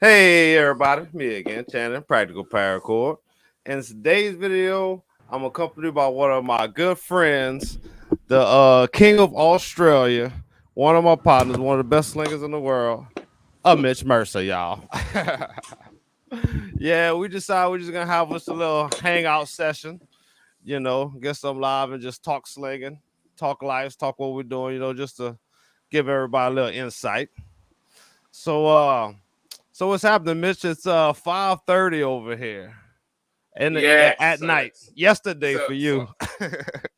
Hey everybody, me again, Channing, Practical Paracord. In today's video, I'm accompanied by one of my good friends, the King of Australia, one of my partners, one of the best slingers in the world, Mitch Mercer, y'all. Yeah, we decided we're just gonna have us a little hangout session, get some live and just talk slinging, talk lives, talk what we're doing, just to give everybody a little insight. So so what's happening, Mitch? It's 5:30 over here. And Yeah, at night. Yesterday so, for so you.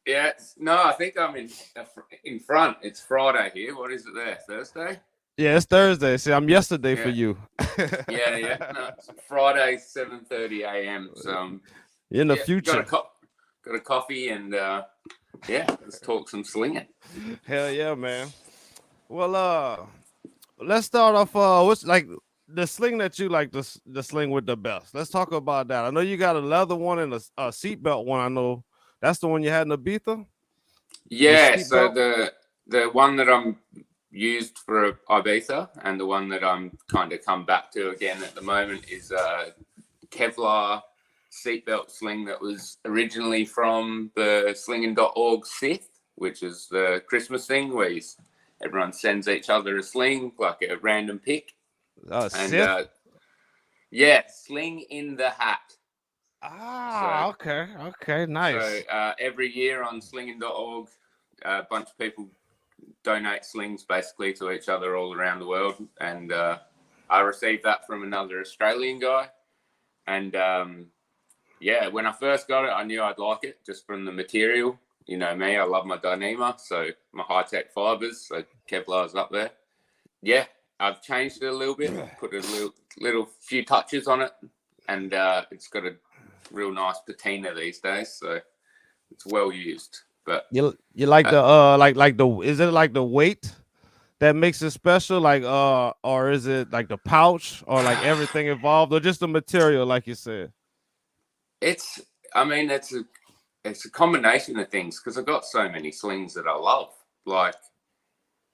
yeah. No, I think I'm in front. It's Friday here. What is it there? Thursday? Yeah, it's Thursday. See, I'm yesterday for Yeah, you. yeah. No, it's Friday, 7:30 a.m. So In the yeah, future. got a coffee and yeah, let's talk some slinging. Hell yeah, man. Well, let's start off. What's like the sling that you like, the sling with the best. Let's talk about that. I know you got a leather one and a seatbelt one. I know that's the one you had in Ibiza. The Yeah, so seatbelt. the one that I'm used for Ibiza and the one that I'm kind of come back to again at the moment is Kevlar seatbelt sling that was originally from the slinging.org Sith, which is the Christmas thing where everyone sends each other a sling, like a random pick. And Sith. yeah, sling in the hat. So, Okay. Okay. so Nice. every year on slinging.org, a bunch of people donate slings basically to each other all around the world. And I received that from another Australian guy. And yeah, when I first got it, I knew I'd like it just from the material. You know me, I love my Dyneema, so my high-tech fibers, so Kevlar's up there. Yeah, I've changed it a little bit, put a little few touches on it, and it's got a real nice patina these days, so it's well used. But You like the like the is it like the weight that makes it special, like or is it like the pouch or like everything involved or just the material like you said? it's, I mean, it's a combination of things because I've got so many slings that I love. Like,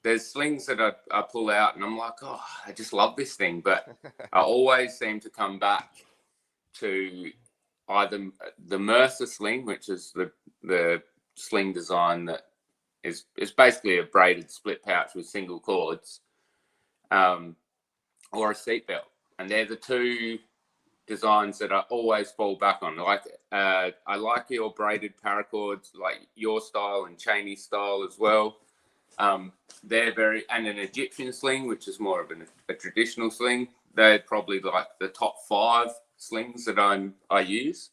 there's slings that I pull out and I'm like, oh, I just love this thing. But I always seem to come back to either the Mercer sling, which is the sling design that is basically a braided split pouch with single cords, or a seatbelt. And they're the two designs that I always fall back on. Like I like your braided paracords, like your style and Cheney style as well. They're very, and an Egyptian sling, which is more of a traditional sling. They're probably like the top 5 slings that I use,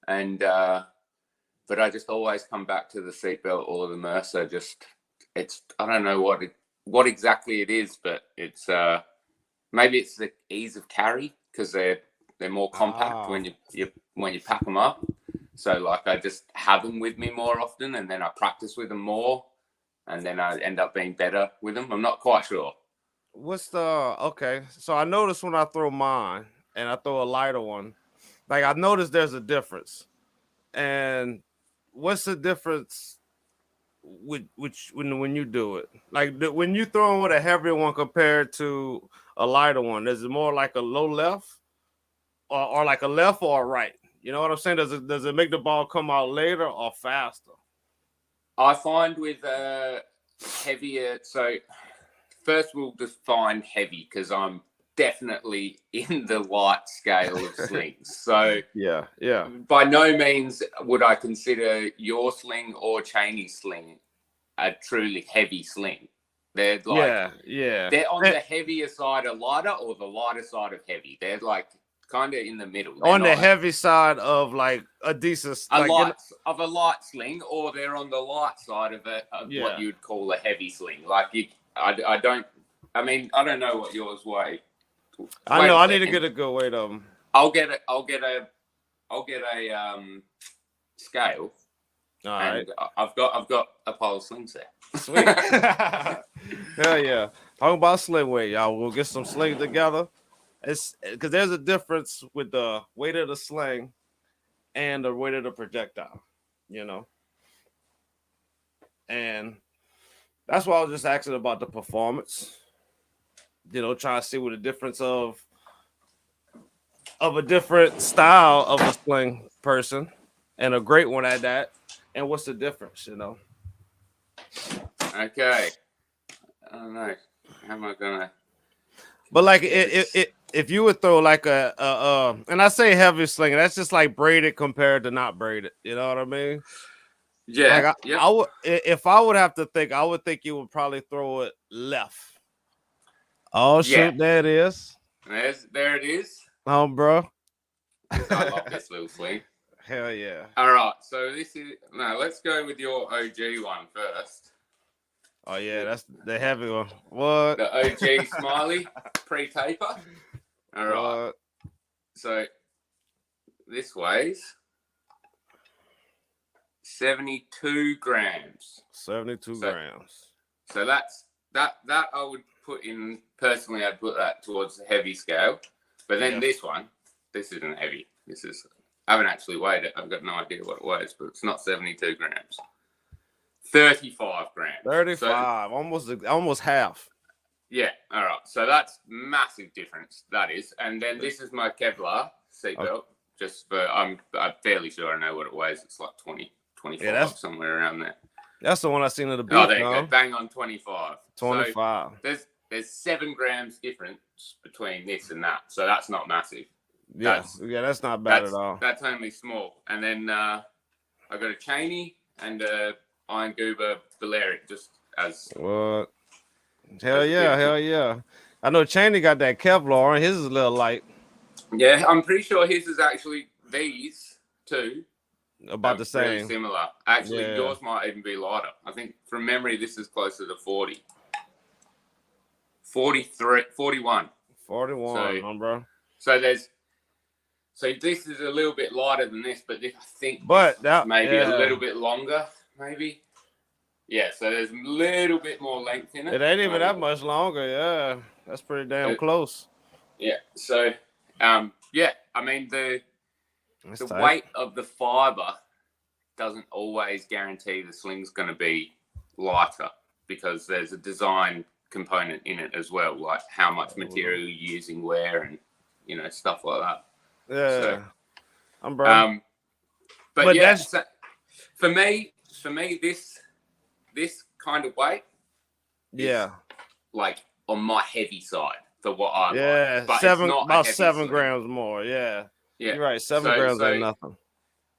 and but I just always come back to the seatbelt or the Mercer. Just it's I don't know what exactly it is, but it's maybe it's the ease of carry because they're more compact Ah, when you pack them up. So like I just have them with me more often, and then I practice with them more, and then I end up being better with them. I'm not quite sure. what's the okay? So I noticed when I throw mine and I throw a lighter one, like I noticed there's a difference. And what's the difference with which when you do it? Like when you throw with a heavier one compared to a lighter one, is it more like a low left or like a left or a right? You know what I'm saying? Does it make the ball come out later or faster? I find with heavier. So first we'll define heavy because I'm definitely in the light scale of slings. So Yeah. by no means would I consider your sling or Cheney's sling a truly heavy sling. They're like Yeah. they're on the heavier side of lighter or the lighter side of heavy. They're like kind of in the middle. They're On the not heavy side of like a decent a like light of a light sling, or they're on the light side of what yeah. you'd call a heavy sling. Like I don't. I mean, I don't know what yours weigh. I Wait know a I need to second. get a good weight of them. I'll get a. I'll get a scale, All right. and I've got a pile of slings there. Sweet. Hell yeah. Talking about sling weight, y'all. We'll get some slings together. It's because there's a difference with the weight of the sling and the weight of the projectile, you know. And that's why I was just asking about the performance. Trying to see what the difference of of a different style of a sling person, and a great one at that. And what's the difference, you know? Okay. I don't know. How am I gonna? But like if you would throw like and I say heavy sling, that's just like braided compared to not braided. You know what I mean? Yeah. Like I would, if I would have to think, I would think you would probably throw it left. Oh shoot, there it is. There it is. Bro. I love this little sling. Hell yeah. All right, so let's go with your OG one first. Oh yeah, that's the heavy one. What? The OG Smiley pre-taper. All right. What? So this weighs 72 grams. 72 grams. So that's that I would put in personally. I'd put that towards the heavy scale. But then this isn't heavy. I haven't actually weighed it. I've got no idea what it weighs, but it's not 72 grams. 35 grams. 35, so, almost half. Yeah, all right. So that's massive difference. That is. And then this is my Kevlar seatbelt. Just for I'm fairly sure I know what it weighs. It's like 25, somewhere around there. That's the one I seen in the beef. Oh, there you go. Bang on 25. 25. So there's 7 grams difference between this and that. So that's not massive. Yeah, that's not bad at all. That's only small. And then I got a Cheney and a Iron Goober Valeric just as what? Hell yeah. I know Cheney got that Kevlar, and his is a little light. Yeah, I'm pretty sure his is actually these two. About the same. Really similar. Actually, yours might even be lighter. I think from memory, this is closer to 40. 43, 41. 41, bro. So this is a little bit lighter than this, but I think maybe a little bit longer, maybe. Yeah, so there's a little bit more length in it. It ain't even that much longer, yeah. That's pretty damn close. Yeah, so, I mean, the weight of the fiber doesn't always guarantee the sling's going to be lighter because there's a design component in it as well, like how much material you're using where and, stuff like that. Yeah. So, but yeah, so for me, this kind of weight is like on my heavy side for what I like. But about 7 grams more. Yeah. You're right. 7 grams ain't nothing.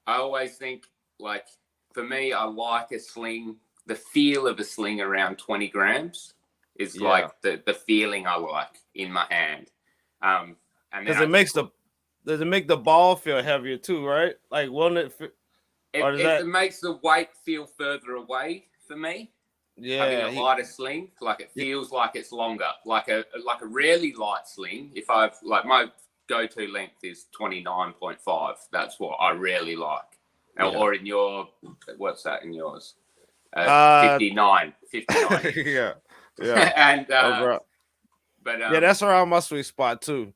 I always think, like, for me, I like a sling. The feel of a sling around 20 grams is like the feeling I like in my hand. Because does it make the ball feel heavier too, right? Like, won't it? It makes the weight feel further away for me. Yeah, having a lighter sling, like it feels like it's longer. Like a really light sling. If my go-to length is 29.5. That's what I really like. Or in your, what's that in yours? 59. yeah. And that's around my sweet spot too.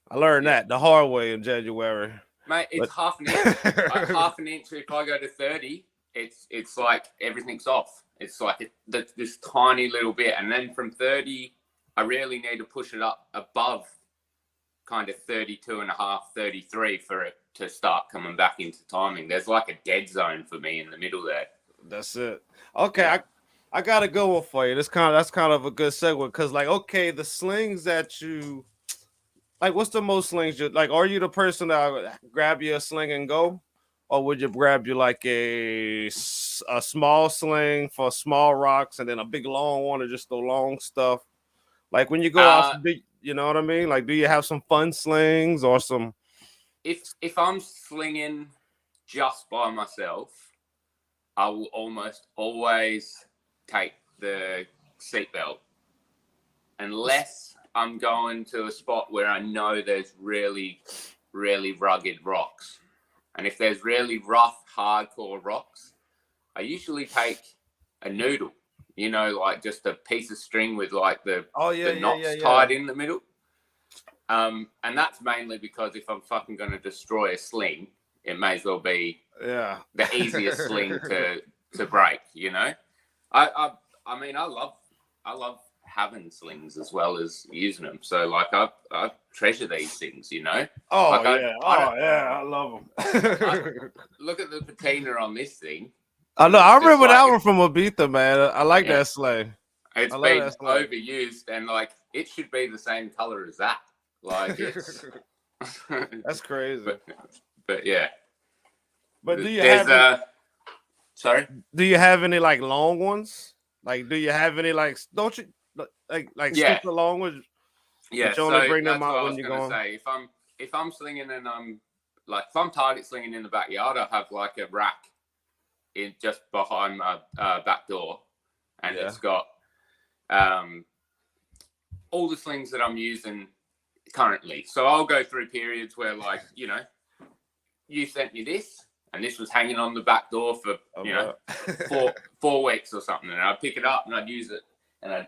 I learned that the hard way in January. Mate, it's half an inch. Like half an inch. If I go to 30, it's like everything's off. It's like this tiny little bit, and then from 30, I really need to push it up above kind of 32 and a half, 33 for it to start coming back into timing. There's like a dead zone for me in the middle there. That's it. Okay, I got a good one for you. That's kind of a good segue because, like, okay, the slings that you like, what's the most slings you like? Are you the person that would grab you a sling and go, or would you grab you like a small sling for small rocks and then a big long one, or just the long stuff? Like when you go off big, you know what I mean? Like, do you have some fun slings or some? If I'm slinging just by myself, I will almost always take the seatbelt, unless I'm going to a spot where I know there's really, really rugged rocks. And if there's really rough, hardcore rocks, I usually take a noodle, like just a piece of string with like the knots tied in the middle. And that's mainly because if I'm fucking going to destroy a sling, it may as well be the easiest sling to break, I mean, I love having slings as well as using them. So like I treasure these things, you know. Oh like yeah, I love them. Look at the patina on this thing. I know. I remember like, that one from Ibiza, man. I like that sling. It's been overused, and like it should be the same color as that. Like it's that's crazy. But yeah. But do you have sorry? Do you have any like long ones? Like, do you have any like? Don't you like super long ones? Yeah. But you only bring them out when you're going. Say if I'm slinging and I'm like if I'm target slinging in the backyard, I have like a rack in just behind my back door, and it's got all the slings that I'm using currently. So I'll go through periods where, like, you know, you sent me this, and this was hanging on the back door for four weeks or something, and I'd pick it up and I'd use it, and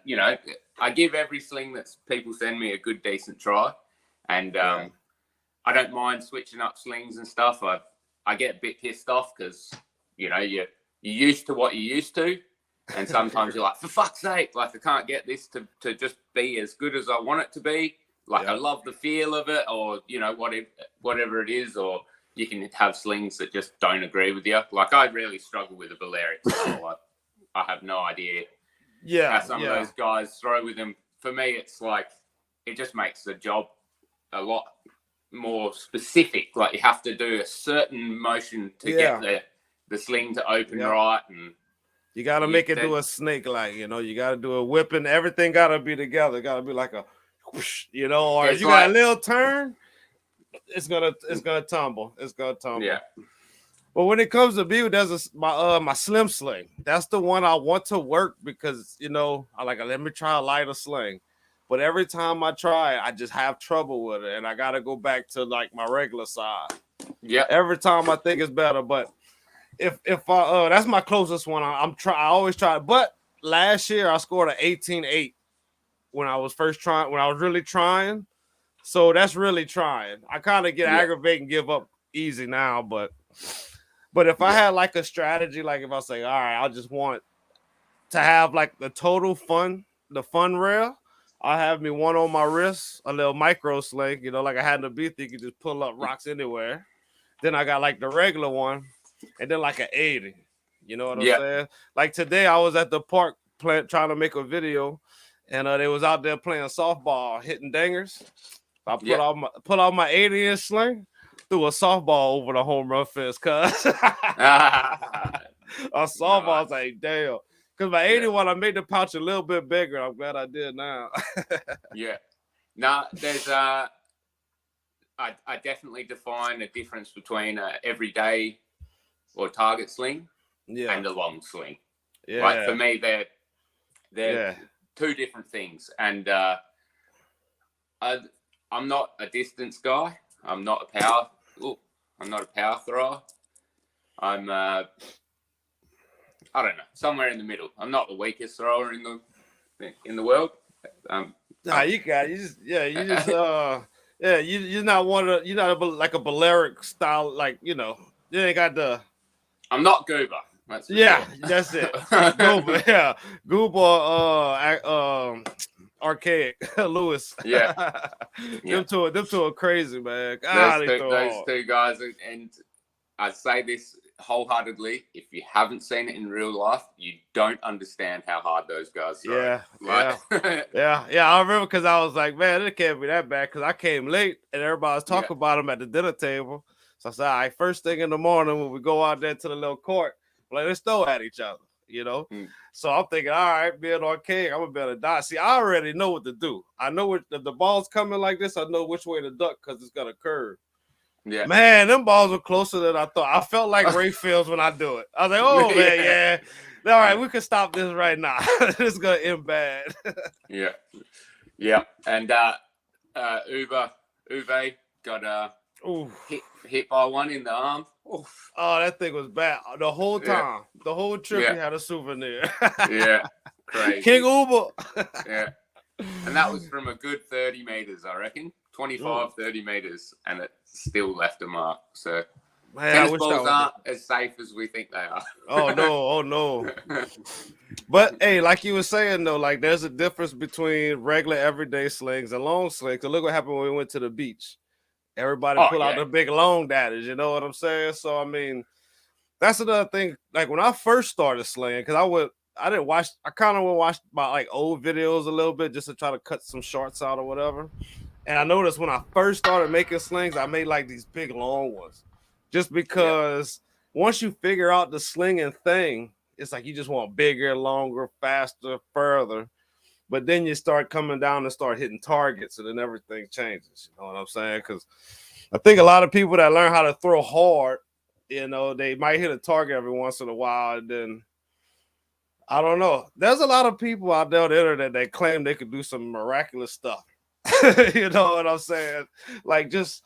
I give every sling that people send me a good decent try, and I don't mind switching up slings and stuff. I get a bit pissed off because you're used to what you're used to, and sometimes you're like, for fuck's sake, like I can't get this to just be as good as I want it to be. Like I love the feel of it, or whatever it is, or you can have slings that just don't agree with you. Like I really struggle with a Balearic style. I have no idea how some of those guys throw with them. For me, it's like it just makes the job a lot more specific. Like you have to do a certain motion to get the sling to open right, and you got to make it do a snake, like you got to do a whipping. Everything got to be together. Got to be like a whoosh, or if you got a little turn, it's gonna tumble. It's gonna tumble. Yeah. But when it comes to me, there's my slim sling. That's the one I want to work because I like let me try a lighter sling. But every time I try, I just have trouble with it, and I gotta go back to like my regular side. Yeah. Every time I think it's better, but if I that's my closest one. I always try. But last year I scored an 18-8 when I was really trying. So that's really trying. I kind of get aggravated and give up easy now, but if I had like a strategy, like if I say, all right, I just want to have like the total fun, the fun rail, I'll have me one on my wrist, a little micro sling, like I had in the Ibiza, you can just pull up rocks anywhere. Then I got like the regular one, and then like an 80. You know what I'm saying? Like today, I was at the park trying to make a video, and they was out there playing softball, hitting dingers. I put out my 80-inch sling, threw a softball over the home run fence, cuz a softball's like, damn. Because my 81, I made the pouch a little bit bigger. I'm glad I did now. Now, there's I definitely define a difference between an everyday or target sling and a long sling. Yeah. Like for me, they're two different things. And I'm not a distance guy. I'm not a power thrower. I'm I don't know, somewhere in the middle. I'm not the weakest thrower in the world. You're not you're not like a Balearic style, like you ain't got the. I'm not Goober. That's it. Goober, Goober, archaic Lewis. Them two are crazy, man. Those two guys, and I say this wholeheartedly, if you haven't seen it in real life, you don't understand how hard those guys throw. I remember because I was like, man, it can't be that bad because I came late and everybody was talking about them at the dinner table. So I said, all right, first thing in the morning when we go out there to the little court, like let's throw at each other, So I'm thinking, all right, being archaic, I'm gonna be able to die. See, I already know what to do. I know if the ball's coming like this, I know which way to duck because it's gonna curve. Yeah, man, them balls were closer than I thought. I felt like Ray Fields when I do it. I was like, oh man, all right, we can stop this right now. This is gonna end bad. And Uwe got hit by one in the arm. Oof. Oh, that thing was bad the whole time. The whole trip he had a souvenir. Crazy. King Uber. And that was from a good 30 meters, I reckon. 25, 30 meters, and it still left a mark. So Man, I Tennis wish I balls would. aren't as safe as we think they are. Oh no, oh no. But hey, like you were saying though, like there's a difference between regular everyday slings and long slings. So look what happened when we went to the beach. Everybody Oh pull out yeah, the big long daddies, you know what I'm saying? So I mean, that's another thing. Like when I first started slinging, because I kind of would watch my like old videos a little bit just to try to cut some shorts out or whatever. And I noticed when I first started making slings, I made like these big long ones. Just yeah. because once you figure out the slinging thing, it's like you just want bigger, longer, faster, further. But then you start coming down and start hitting targets, and then everything changes. You know what I'm saying? Because I think a lot of people that learn how to throw hard, they might hit a target every once in a while, and then I don't know. There's a lot of people out there on the internet that claim they could do some miraculous stuff. You know what I'm saying? Like just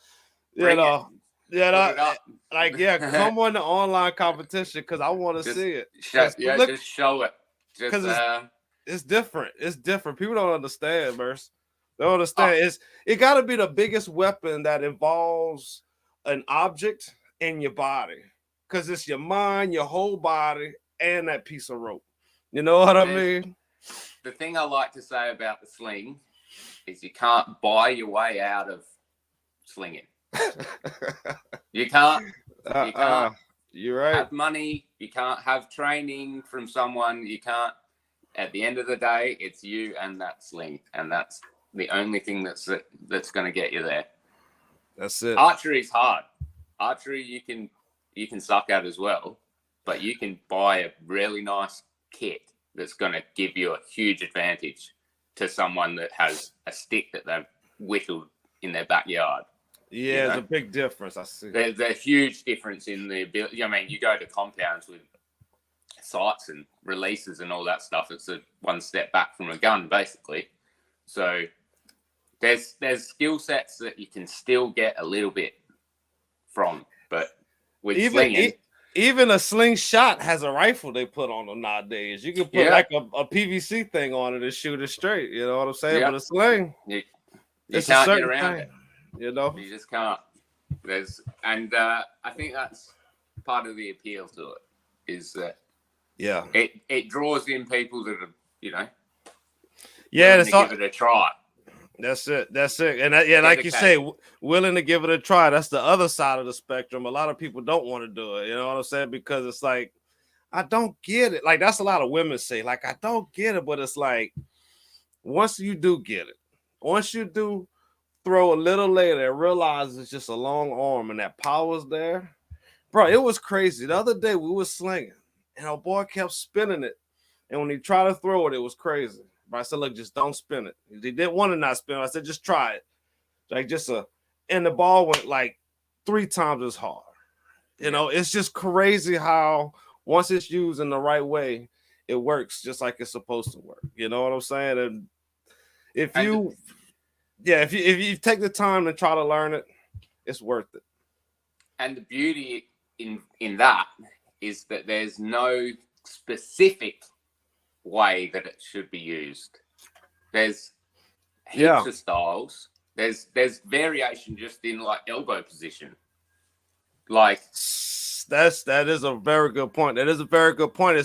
you Bring it, know, you put know, it up. like yeah, come on the online competition because I want to Just see it. show, Because yeah, look, just show it. Just because it's different. It's different. People don't understand, Merce. They don't oh, understand. It got to be the biggest weapon that involves an object in your body because it's your mind, your whole body, and that piece of rope. You know what I mean? the thing I like to say about the sling is you can't buy your way out of slinging. You can't. You can't You're right. have money. You can't have training from someone. You can't. At the end of the day, it's you and that sling, and that's the only thing that's going to get you there. That's it. Archery is hard. Archery you can suck at as well, but you can buy a really nice kit that's going to give you a huge advantage to someone that has a stick that they've whittled in their backyard. Yeah, there's a big difference. I see. There's a huge difference in the ability. I mean, you go to compounds with sights and releases and all that stuff. It's a one step back from a gun, basically. So there's skill sets that you can still get a little bit from, but with slinging, even a slingshot has a rifle they put on them nowadays. You can put like a PVC thing on it and shoot it straight. You know what I'm saying? But a sling, you it's can't a get certain around thing. it. You know, you just can't. I think that's part of the appeal to it is that it draws in people that are give it a try. That's it. And like you say, willing to give it a try. That's the other side of the spectrum. A lot of people don't want to do it. You know what I'm saying? Because it's like, I don't get it. Like that's a lot of women say, like, I don't get it. But it's like, once you do get it, once you do throw a little later and realize it's just a long arm and that power's there, bro. It was crazy. The other day we were slinging and our boy kept spinning it, and when he tried to throw it, it was crazy. But I said, look, just don't spin it. He didn't want to not spin it. I said, just try it. Like and the ball went like 3 times as hard. You know, it's just crazy how once it's used in the right way, it works just like it's supposed to work. You know what I'm saying? And if you take the time to try to learn it, it's worth it. And the beauty in that is that there's no specific way that it should be used. There's heaps of styles. There's variation just in like elbow position. Like that is a very good point. That is a very good point.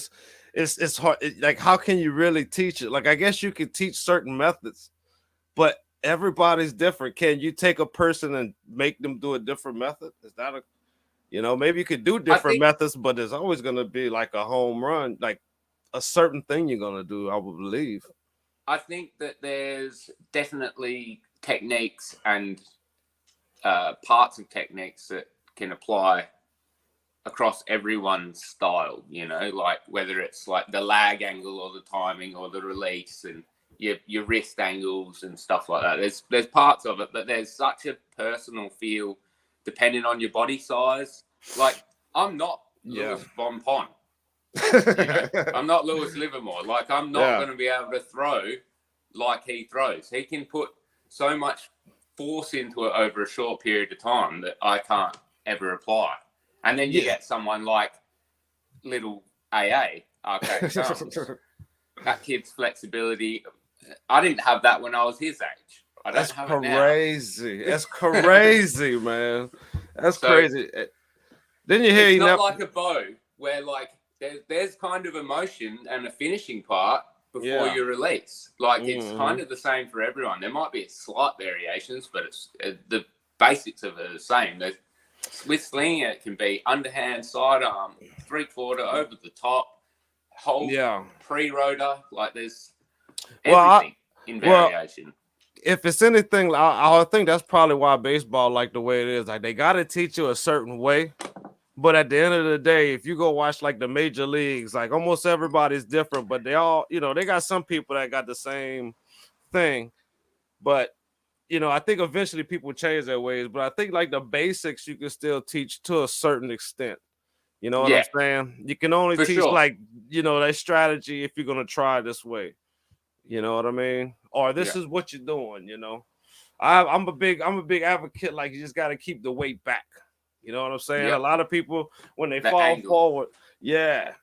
It's hard. Like how can you really teach it? Like I guess you could teach certain methods, but everybody's different. Can you take a person and make them do a different method? Is that maybe you could do different methods, but there's always going to be like a home run, like a certain thing you're going to do, I would believe. I think that there's definitely techniques and parts of techniques that can apply across everyone's style, like whether it's like the lag angle or the timing or the release and your wrist angles and stuff like that. There's parts of it, but there's such a personal feel depending on your body size. Like I'm not Lewis Von Pont. I'm not Lewis Livermore. Like I'm not going to be able to throw like he throws. He can put so much force into it over a short period of time that I can't ever apply. And then you get someone like little AA, Arcade Chums. That kid's flexibility. I didn't have that when I was his age. That's crazy. That's crazy, man. That's crazy. Didn't you hear? It's He not never. like a bow where like there's kind of a motion and a finishing part before Yeah. you release. Like it's kind Mhm. of the same for everyone. There might be slight variations, but it's the basics of it are the same. With slinging, it can be underhand, sidearm, 3/4, over the top, hold, Yeah. pre-rotor. Like there's Well, everything in variation. if it's anything, I think that's probably why baseball like the way it is. Like they got to teach you a certain way, but at the end of the day, if you go watch like the major leagues, like almost everybody's different, but they all, they got some people that got the same thing. But I think eventually people change their ways. But I think like the basics you can still teach to a certain extent. You know what I'm Yeah, saying? You can only for teach sure. like that strategy if you're gonna try this way. You know what I mean? Or this Yeah. is what you're doing. I'm a big advocate. Like you just got to keep the weight back. You know what I'm saying? Yep. A lot of people when they The fall angle. forward, yeah.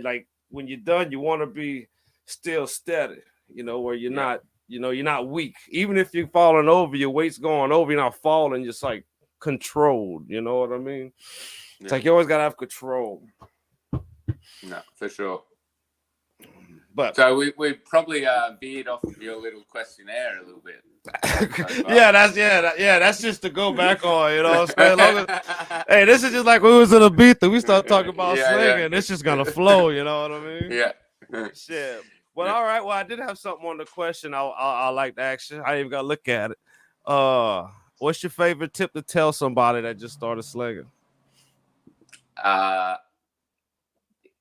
Like when you're done, you want to be still steady. Where you're not, you're not weak. Even if you're falling over, your weight's going over. You're not falling. Just like controlled. You know what I mean? It's like you always gotta have control. No, for sure. But so we probably veered off of your little questionnaire a little bit. That's just to go back on, what I'm saying? Hey, this is just like we was in a beat that we start talking about slinging. It's just gonna flow, you know what I mean? Yeah. Shit. But all right, well, I did have something on the question. I like to ask you. I ain't even gotta look at it. What's your favorite tip to tell somebody that just started slinging?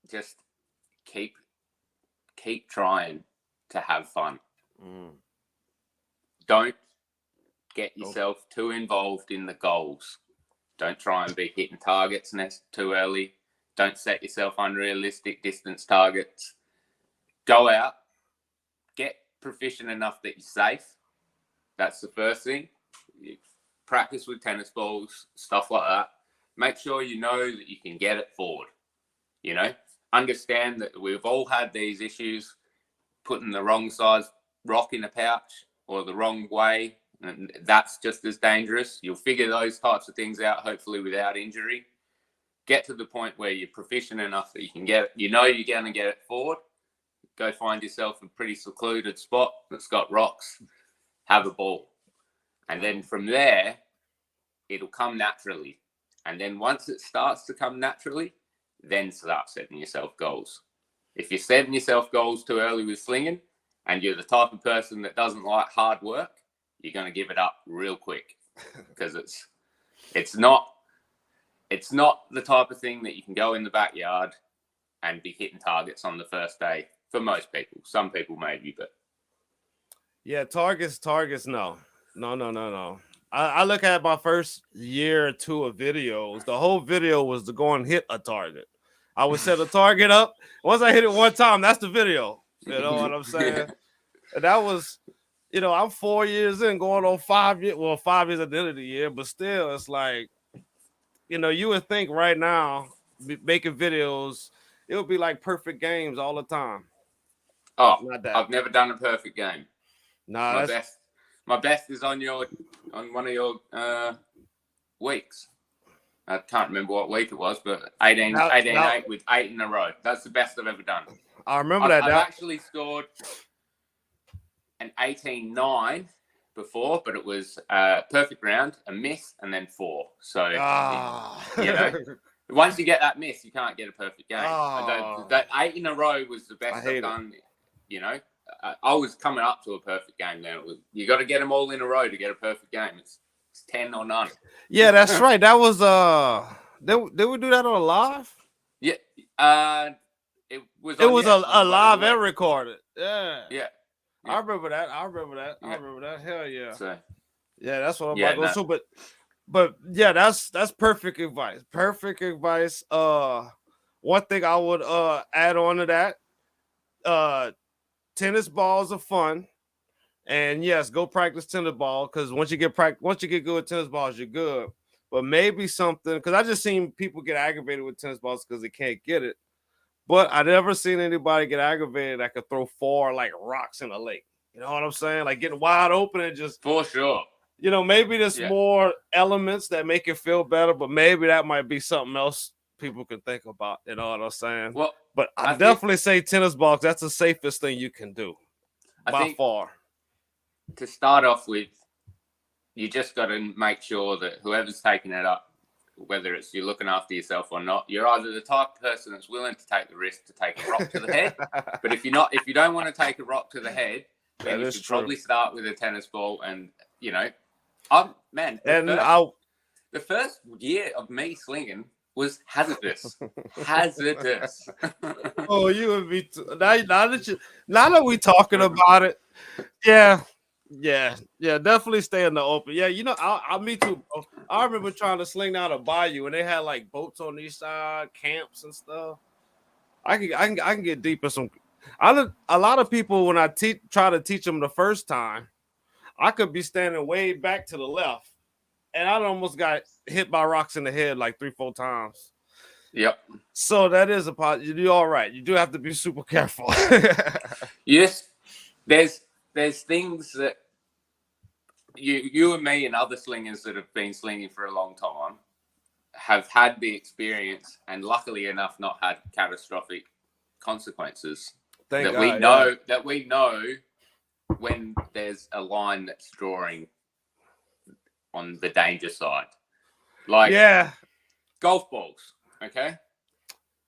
Just keep trying to have fun. Don't get yourself too involved in the goals. Don't try and be hitting targets too early. Don't set yourself unrealistic distance targets. Go out, get proficient enough that you're safe. That's the first thing. You practice with tennis balls, stuff like that. Make sure you know that you can get it forward. Understand that we've all had these issues, putting the wrong size rock in a pouch or the wrong way, and that's just as dangerous. You'll figure those types of things out, hopefully without injury. Get to the point where you're proficient enough that you can get it. You're going to get it forward. Go find yourself a pretty secluded spot that's got rocks. Have a ball. And then from there, it'll come naturally. And then once it starts to come naturally, then start setting yourself goals. If you're setting yourself goals too early with slinging and you're the type of person that doesn't like hard work, you're going to give it up real quick because it's not the type of thing that you can go in the backyard and be hitting targets on the first day for most people. Some people maybe, but yeah, targets, no. I look at my first year or two of videos. The whole video was to go and hit a target. I would set a target up. Once I hit it one time, that's the video. You know what I'm saying? And that was, I'm 4 years in, going on 5 years. Well, 5 years at the end of the year, but still, it's like, you would think right now, making videos, it would be like perfect games all the time. Oh, I've never done a perfect game. Nah, my best is on one of your weeks. I can't remember what week it was, but 18-8 with 8 in a row. That's the best I've ever done. I remember that. I've actually scored an 18-9 before, but it was a perfect round, a miss, and then 4. So, once you get that miss, you can't get a perfect game. That 8 in a row was the best I've done. I was coming up to a perfect game then. You got to get them all in a row to get a perfect game. It's 10 or none. Yeah, that's right. That was did we do that on live? Yeah. It was a live and recorded. Yeah. I remember that. I remember that. Hell yeah. So, yeah, that's what I'm about to go to. But yeah, that's perfect advice. Perfect advice. One thing I would add on to that, tennis balls are fun. And yes, go practice tennis ball because once you get good at tennis balls, you're good. But maybe something, because I just seen people get aggravated with tennis balls because they can't get it. But I never seen anybody get aggravated that could throw 4 like rocks in a lake. You know what I'm saying? Like getting wide open and just for sure. maybe there's Yeah. more elements that make it feel better, but maybe that might be something else people can think about. You know what I'm saying? Well, But I I think definitely say tennis balls. That's the safest thing you can do I by think far. to start off with, you just got to make sure that whoever's taking it up, whether it's you're looking after yourself or not, you're either the type of person that's willing to take the risk to take a rock to the head. But if you don't want to take a rock to the head, then you should probably start with a tennis ball. And the first year of me slinging was hazardous. Hazardous. Oh, you and me too. Now that we talking about it, yeah, definitely stay in the open. Yeah, me too, bro. I remember trying to sling down a bayou, and they had like boats on each side, camps and stuff. I can get deep in some. A lot of people when I try to teach them the first time, I could be standing way back to the left, and I almost got hit by rocks in the head like 3-4 times. Yep. So that is a part. You're all right. You do have to be super careful. Yes, there's things that you and me and other slingers that have been slinging for a long time have had the experience, and luckily enough, not had catastrophic consequences. That we know when there's a line that's drawing on the danger side, like golf balls. Okay,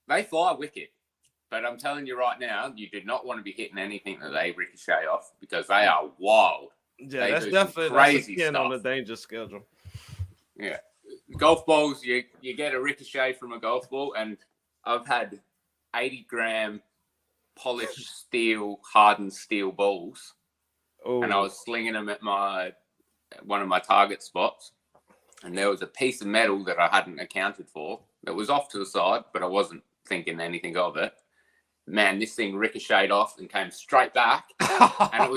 they fly wicked, but I'm telling you right now, you do not want to be hitting anything that they ricochet off because they are wild. Yeah, that's definitely crazy stuff on the danger schedule. Yeah, golf balls, you get a ricochet from a golf ball, and I've had 80-gram polished steel, hardened steel balls, and I was slinging them at one of my target spots, and there was a piece of metal that I hadn't accounted for that was off to the side, but I wasn't thinking anything of it. Man, this thing ricocheted off and came straight back, and it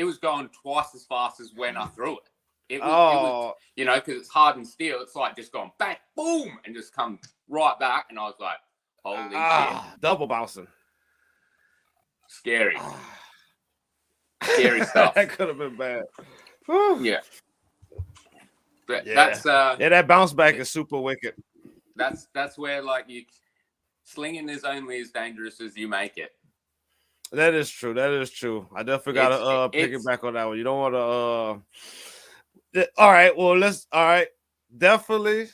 was going twice as fast as when I threw it. It was because it's hardened steel. It's like just going bang, boom, and just come right back. And I was like, holy shit. Double bouncing. Scary. Scary stuff. That could have been bad. Yeah. But that's that bounce back is super wicked. That's where slinging is only as dangerous as you make it. That is true. I definitely gotta piggyback on that one. You don't want to all right. Definitely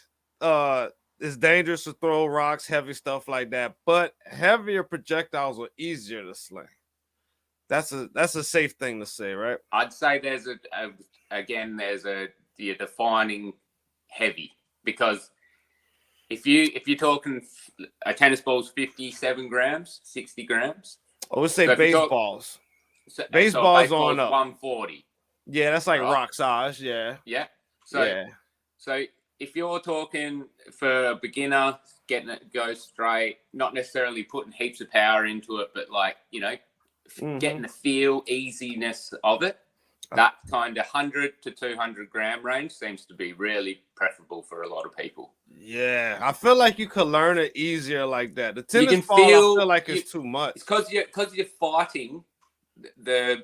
it's dangerous to throw rocks, heavy stuff like that, but heavier projectiles are easier to sling. That's a safe thing to say, right? I'd say there's you're defining heavy, because if you're talking a tennis ball's 57 grams, 60 grams. I would say baseballs. Baseballs on up 140. Yeah, that's like rock size. Yeah. Yeah. So if you're talking for a beginner, getting it go straight, not necessarily putting heaps of power into it, but getting the feel, easiness of it, that kind of 100 to 200 gram range seems to be really preferable for a lot of people. Yeah, I feel like you could learn it easier like that. The tennis ball, I feel like it's too much. It's because you're fighting the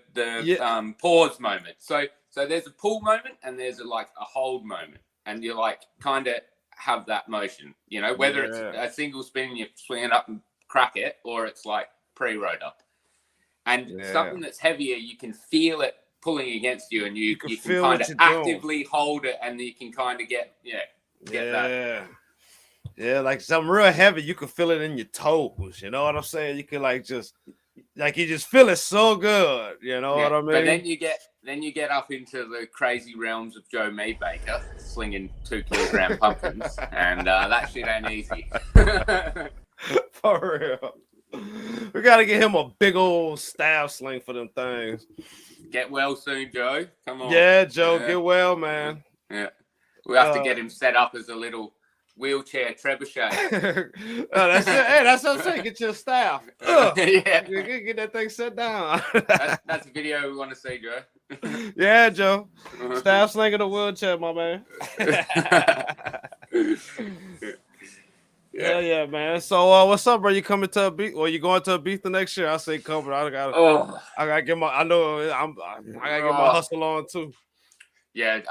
pause moment. So there's a pull moment and there's a hold moment, and you kind of have that motion. Whether it's a single spin, you swing it up and crack it, or it's pre-rotor. And something that's heavier, you can feel it pulling against you, and you can kind of actively hold it, and you can kind of get that. Yeah, like something real heavy, you can feel it in your toes. You know what I'm saying? You can you just feel it so good. You know what I mean? But then you get up into the crazy realms of Joe Maybaker slinging 2 kilogram pumpkins, and that shit ain't easy. For real. We gotta get him a big old staff sling for them things. Get well soon, Joe. Come on. Yeah, Joe, get well, man. Yeah. We have to get him set up as a little wheelchair trebuchet. That's it. Hey, that's what I'm saying. Get your staff. Get that thing set down. That's a video we want to see, Joe. Yeah, Joe. Staff slinging a wheelchair, my man. Yeah, man. So, what's up, bro? You coming to a beat? Or you going to a beat the next year? I say come, but I gotta get my. I know I gotta get my hustle on too. Yeah.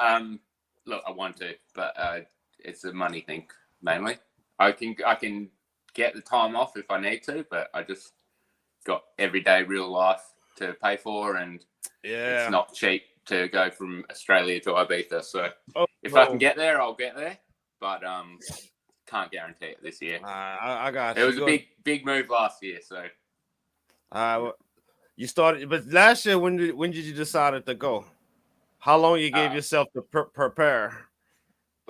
Look, I want to, but it's a money thing mainly. I can get the time off if I need to, but I just got everyday real life to pay for, and it's not cheap to go from Australia to Ibiza. So if I can get there, I'll get there, but can't guarantee it this year. I got you. It was a big move last year, so. You started, but last year, when did you decide to go? How long you gave yourself to prepare?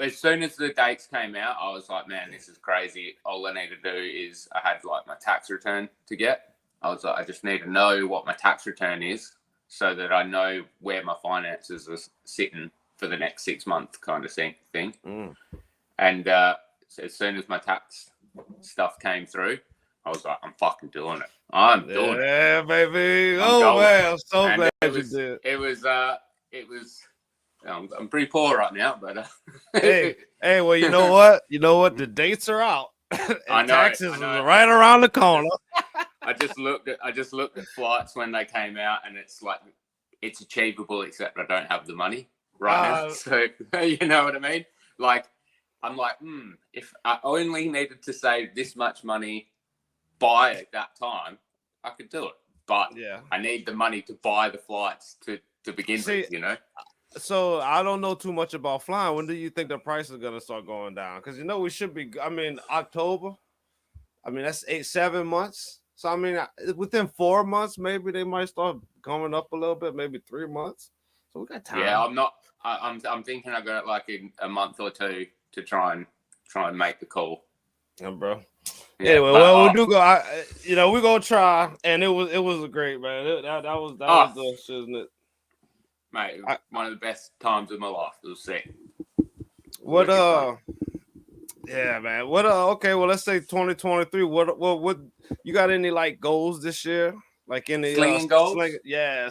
As soon as the dates came out, I was like, man, this is crazy. All I need to do is I had like my tax return to get. I was like, I just need to know what my tax return is so that I know where my finances are sitting for the next 6 months kind of thing. And so as soon as my tax stuff came through, I was like, I'm fucking doing it. I'm doing it. Yeah, baby. Man, I'm so glad you did. It was. I'm pretty poor right now, but hey, well, you know what? The dates are out. I know. Taxes are right around the corner. I just looked at flights when they came out, and it's like it's achievable, except I don't have the money right now. So you know what I mean? Like I'm like, if I only needed to save this much money by that time, I could do it. But I need the money to buy the flights to begin with, you know. So I don't know too much about flying. When do you think the price is gonna start going down? Because we should be. I mean, October. I mean, that's 7 months. So I mean, within 4 months, maybe they might start coming up a little bit. Maybe 3 months. So we got time. Yeah, I'm not. I'm thinking I got like a month or two to try and make the call. Yeah, bro. Yeah, anyway, well, we do go. We're gonna try, and it was great, man. That was the shit, isn't it? Mate, one of the best times of my life. It was sick. What yeah, man. What okay, well, let's say 2023. What you got any like goals this year? Like any slinging goals?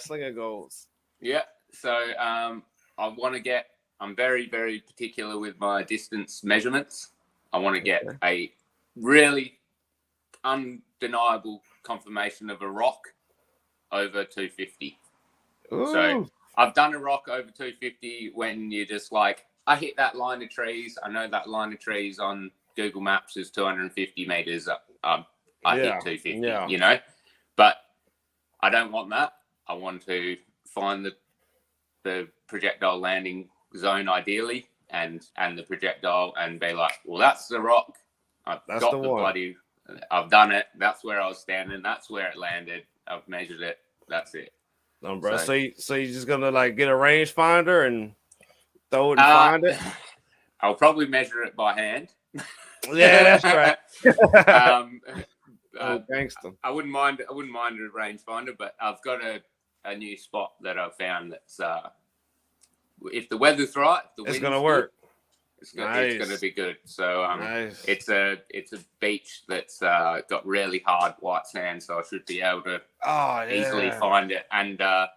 Slinging goals. Yeah. So I want to get. I'm very, very particular with my distance measurements. I want to get a really undeniable confirmation of a rock over 250. Ooh. So I've done a rock over 250 when you're just like, I hit that line of trees. I know that line of trees on Google Maps is 250 meters. I hit 250, you know, but I don't want that. I want to find the projectile landing zone ideally and the projectile and be like, well, that's the rock. I've done it. That's where I was standing. That's where it landed. I've measured it. That's it. No, bro. So you're just gonna like get a rangefinder and throw it and find it? I'll probably measure it by hand. Yeah, that's right. Gangster. I wouldn't mind a rangefinder, but I've got a new spot that I've found that's if the weather's right, it's gonna work. It's gonna be good. So it's a beach that's got really hard white sand, so I should be able to easily find it. And I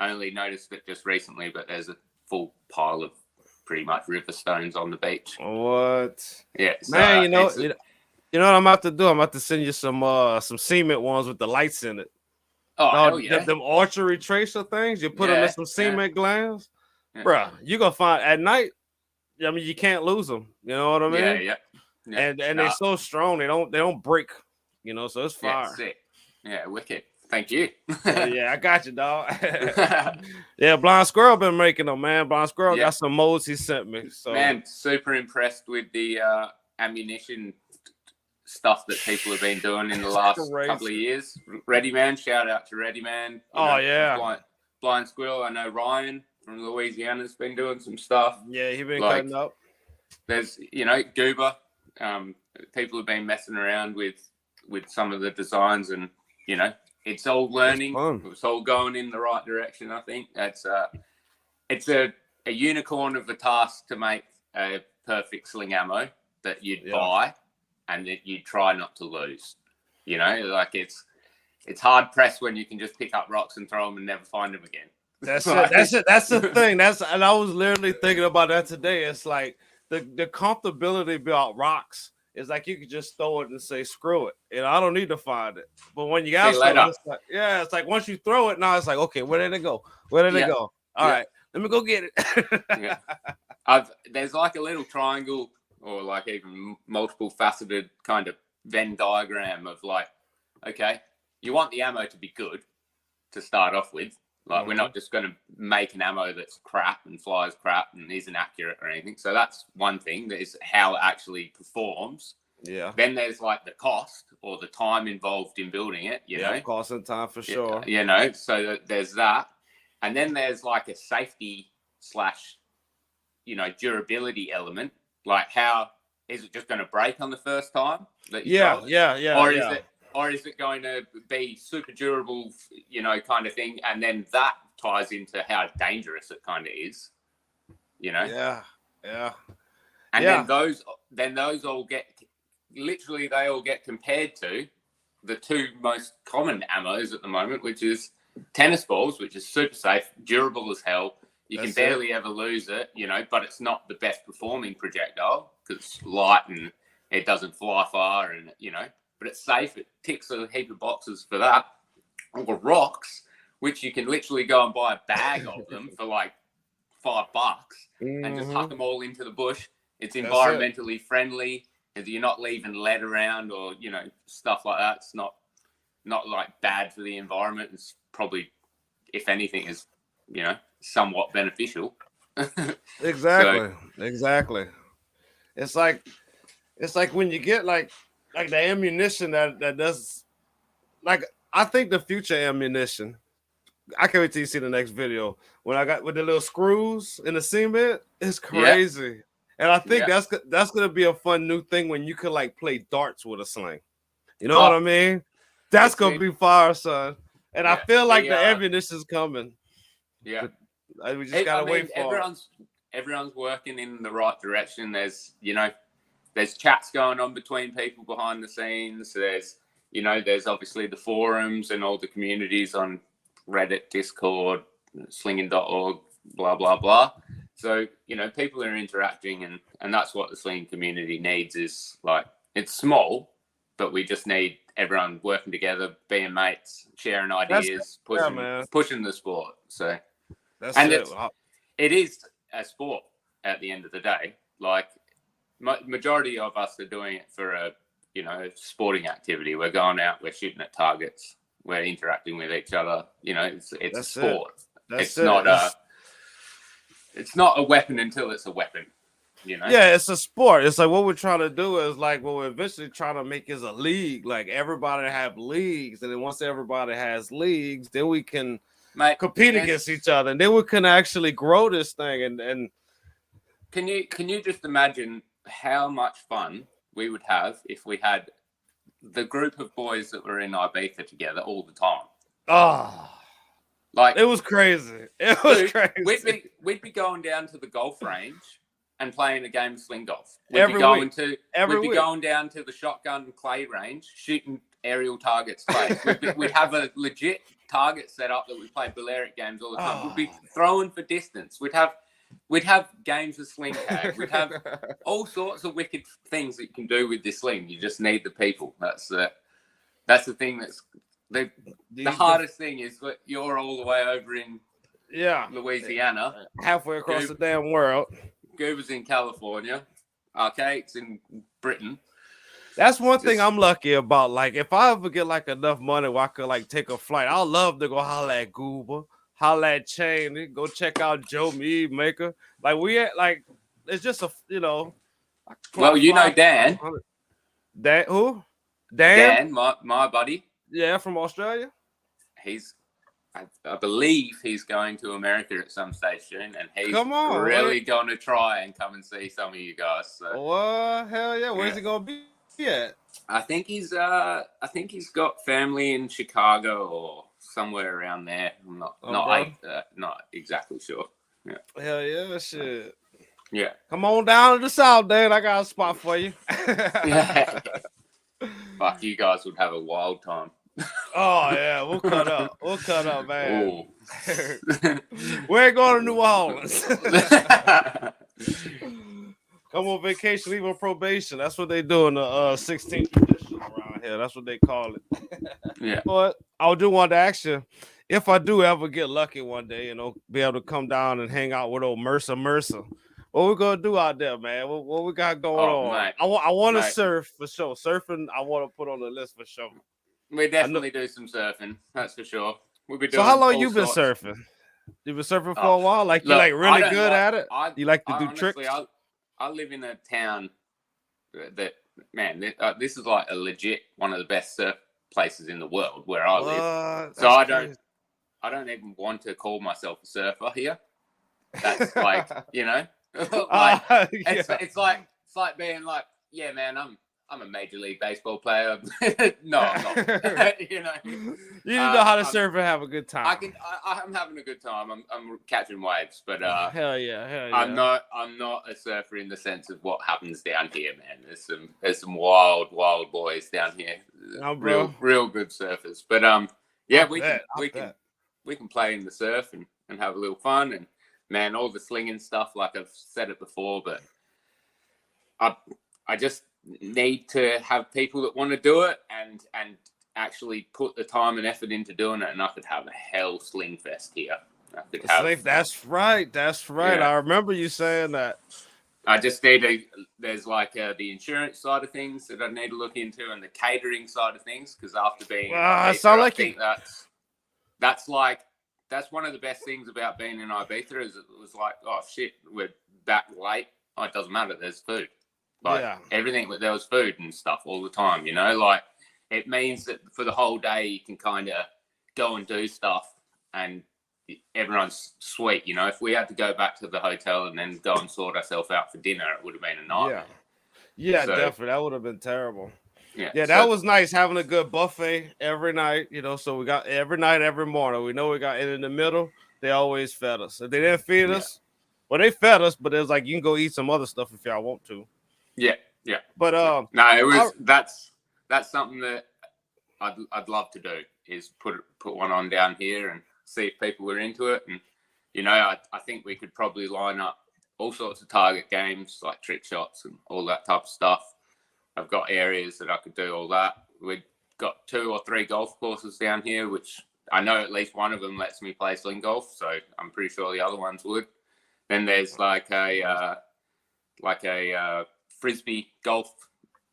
only noticed it just recently, but there's a full pile of pretty much river stones on the beach. What? Yeah, so, man. You know what I'm about to do? I'm about to send you some cement ones with the lights in it. Oh, hell yeah. Them archery tracer things. You put them in some cement glands, bruh. You gonna find at night. I mean, you can't lose them. You know what I mean? Yeah. And they're so strong. They don't break. You know, so it's fire. Yeah, sick. Yeah, wicked. Thank you. Yeah, I got you, dog. Yeah, Blind Squirrel been making them, man. Blind Squirrel got some molds he sent me. So man, super impressed with the ammunition stuff that people have been doing in the last couple of years. Ready Man, shout out to Ready Man. Blind Squirrel. I know Ryan from Louisiana's been doing some stuff. Yeah, he been cutting up. There's, Goober. People have been messing around with some of the designs, and it's all learning. It's all going in the right direction. I think it's a unicorn of a task to make a perfect sling ammo that you'd buy and that you try not to lose. Like it's hard pressed when you can just pick up rocks and throw them and never find them again. That's it. That's the thing. And I was literally thinking about that today. It's like the comfortability about rocks is like you could just throw it and say screw it. I don't need to find it. But when you got it's like once you throw it, now it's like, okay, where did it go? Where did it go? All right, Let me go get it. Yeah. There's like a little triangle or like even multiple faceted kind of Venn diagram of like, okay, you want the ammo to be good to start off with. Like, we're not just going to make an ammo that's crap and flies crap and isn't accurate or anything. So that's one thing, that is how it actually performs. Yeah. Then there's like the cost or the time involved in building it, you know. Cost and time for sure. You know, so there's that. And then there's like a safety / you know, durability element. Like, how is it just going to break on the first time that you throw it? Or is it going to be super durable, you know, kind of thing? And then that ties into how dangerous it kind of is, you know? Yeah. And then those all get, literally they all get compared to the two most common ammos at the moment, which is tennis balls, which is super safe, durable as hell. You can barely ever lose it, you know, but it's not the best performing projectile because it's light and it doesn't fly far and, you know, but it's safe. It ticks a heap of boxes for that. Or rocks, which you can literally go and buy a bag of them for like $5 and just huck them all into the bush. It's environmentally friendly. You're not leaving lead around or, you know, stuff like that. It's not like bad for the environment. It's probably, if anything, is, you know, somewhat beneficial. Exactly. It's like when you get like the ammunition that does, like, I think the future ammunition, I can't wait till you see the next video. When I got with the little screws in the cement, it's crazy. And I think that's gonna be a fun new thing when you could like play darts with a sling. You know what I mean? That's gonna be fire, son. And I feel like the ammunition's coming. Yeah. But we just gotta wait for it. Everyone's working in the right direction. There's, you know, there's chats going on between people behind the scenes. There's obviously the forums and all the communities on Reddit, Discord, slinging.org, blah, blah, blah. So, you know, people are interacting and that's what the slinging community needs is like, it's small, but we just need everyone working together, being mates, sharing ideas, pushing the sport. So, it is a sport at the end of the day. Like, majority of us are doing it for a, you know, sporting activity. We're going out, we're shooting at targets, we're interacting with each other. You know, it's a sport. It's not a weapon until it's a weapon. You know? Yeah, it's a sport. It's like what we're trying to do is like what we're eventually trying to make is a league. Like everybody have leagues, and then once everybody has leagues, then we can compete against each other, and then we can actually grow this thing. And can you just imagine how much fun we would have if we had the group of boys that were in Ibiza together all the time? Oh, like it was crazy. It was crazy. We'd be going down to the golf range and playing a game of sling golf. We'd be going down to the shotgun clay range, shooting aerial targets clay. We'd have a legit target set up that we play Balearic games all the time. We'd be throwing for distance. We'd have games of sling tag. We'd have all sorts of wicked things that you can do with this sling. You just need the people. That's the thing. That's the hardest thing is that you're all the way over in Louisiana, halfway across the damn world. Goober's in California. Arcade's in Britain. That's one thing I'm lucky about. Like, if I ever get like enough money where I could like take a flight, I'd love to go holler at Goober. Holla at Chain, go check out Joe Mead Maker. Like it's just a, you know. Well, you know Dan. Dan who? Dan, my buddy. Yeah, from Australia. I believe he's going to America at some stage soon, and he's really going to try and come and see some of you guys. So. What? Hell yeah! Where's he gonna be at? I think he's got family in Chicago or somewhere around there. I'm not exactly sure. Yeah. Hell yeah, shit. Yeah. Come on down to the south, Dan. I got a spot for you. Yeah. Fuck, you guys would have a wild time. Oh yeah, we'll cut up, man. We ain't going to New Orleans. Come on vacation, leave on probation. That's what they do in the 16th edition around here. That's what they call it. Yeah. But I do want to ask you, if I do ever get lucky one day, be able to come down and hang out with old Mersa. What we gonna do out there, man? What we got going Oh, on? mate, I want to mate. surf for sure. Surfing, I want to put on the list for sure. We definitely do some surfing. That's for sure. We'll be doing So how long all you been sorts. surfing? You been surfing for a while? Like you Look, like really I don't good like, at it? You like to do honestly, tricks? I live in a town that man, this is like a legit one of the best surf places in the world where I live. So That's crazy. I don't even want to call myself a surfer here. That's like, like it's like being like, yeah, man, I'm a major league baseball player. No, I'm not. You know how to surf and have a good time. I'm having a good time. I'm catching waves, but hell yeah. I'm not a surfer in the sense of what happens down here, man. There's some wild boys down here. Oh, bro. Real good surfers. But yeah, we can play in the surf and have a little fun, and man, all the slinging stuff, like I've said it before, but I just need to have people that want to do it and actually put the time and effort into doing it, and I could have a hell sling fest here. That's right. Yeah. I remember you saying that. I just need there's like the insurance side of things that I need to look into, and the catering side of things, because after being I think that's one of the best things about being in Ibiza is it was like, oh shit, we're back late. Oh, it doesn't matter, there's food. Like everything, there was food and stuff all the time, like it means that for the whole day you can kind of go and do stuff and everyone's sweet. If we had to go back to the hotel and then go and sort ourselves out for dinner, it would have been a nightmare. Yeah, so, definitely. That would have been terrible. Yeah, that was nice having a good buffet every night, so we got every night, every morning. We know we got in the middle. They always fed us. If they didn't feed us, well, they fed us, but it was like, you can go eat some other stuff if y'all want to. Yeah. But no, it was that's something that I'd love to do, is put one on down here and see if people were into it. And I think we could probably line up all sorts of target games like trick shots and all that type of stuff. I've got areas that I could do all that. We've got 2 or 3 golf courses down here, which I know at least one of them lets me play sling golf, so I'm pretty sure the other ones would. Then there's like a frisbee golf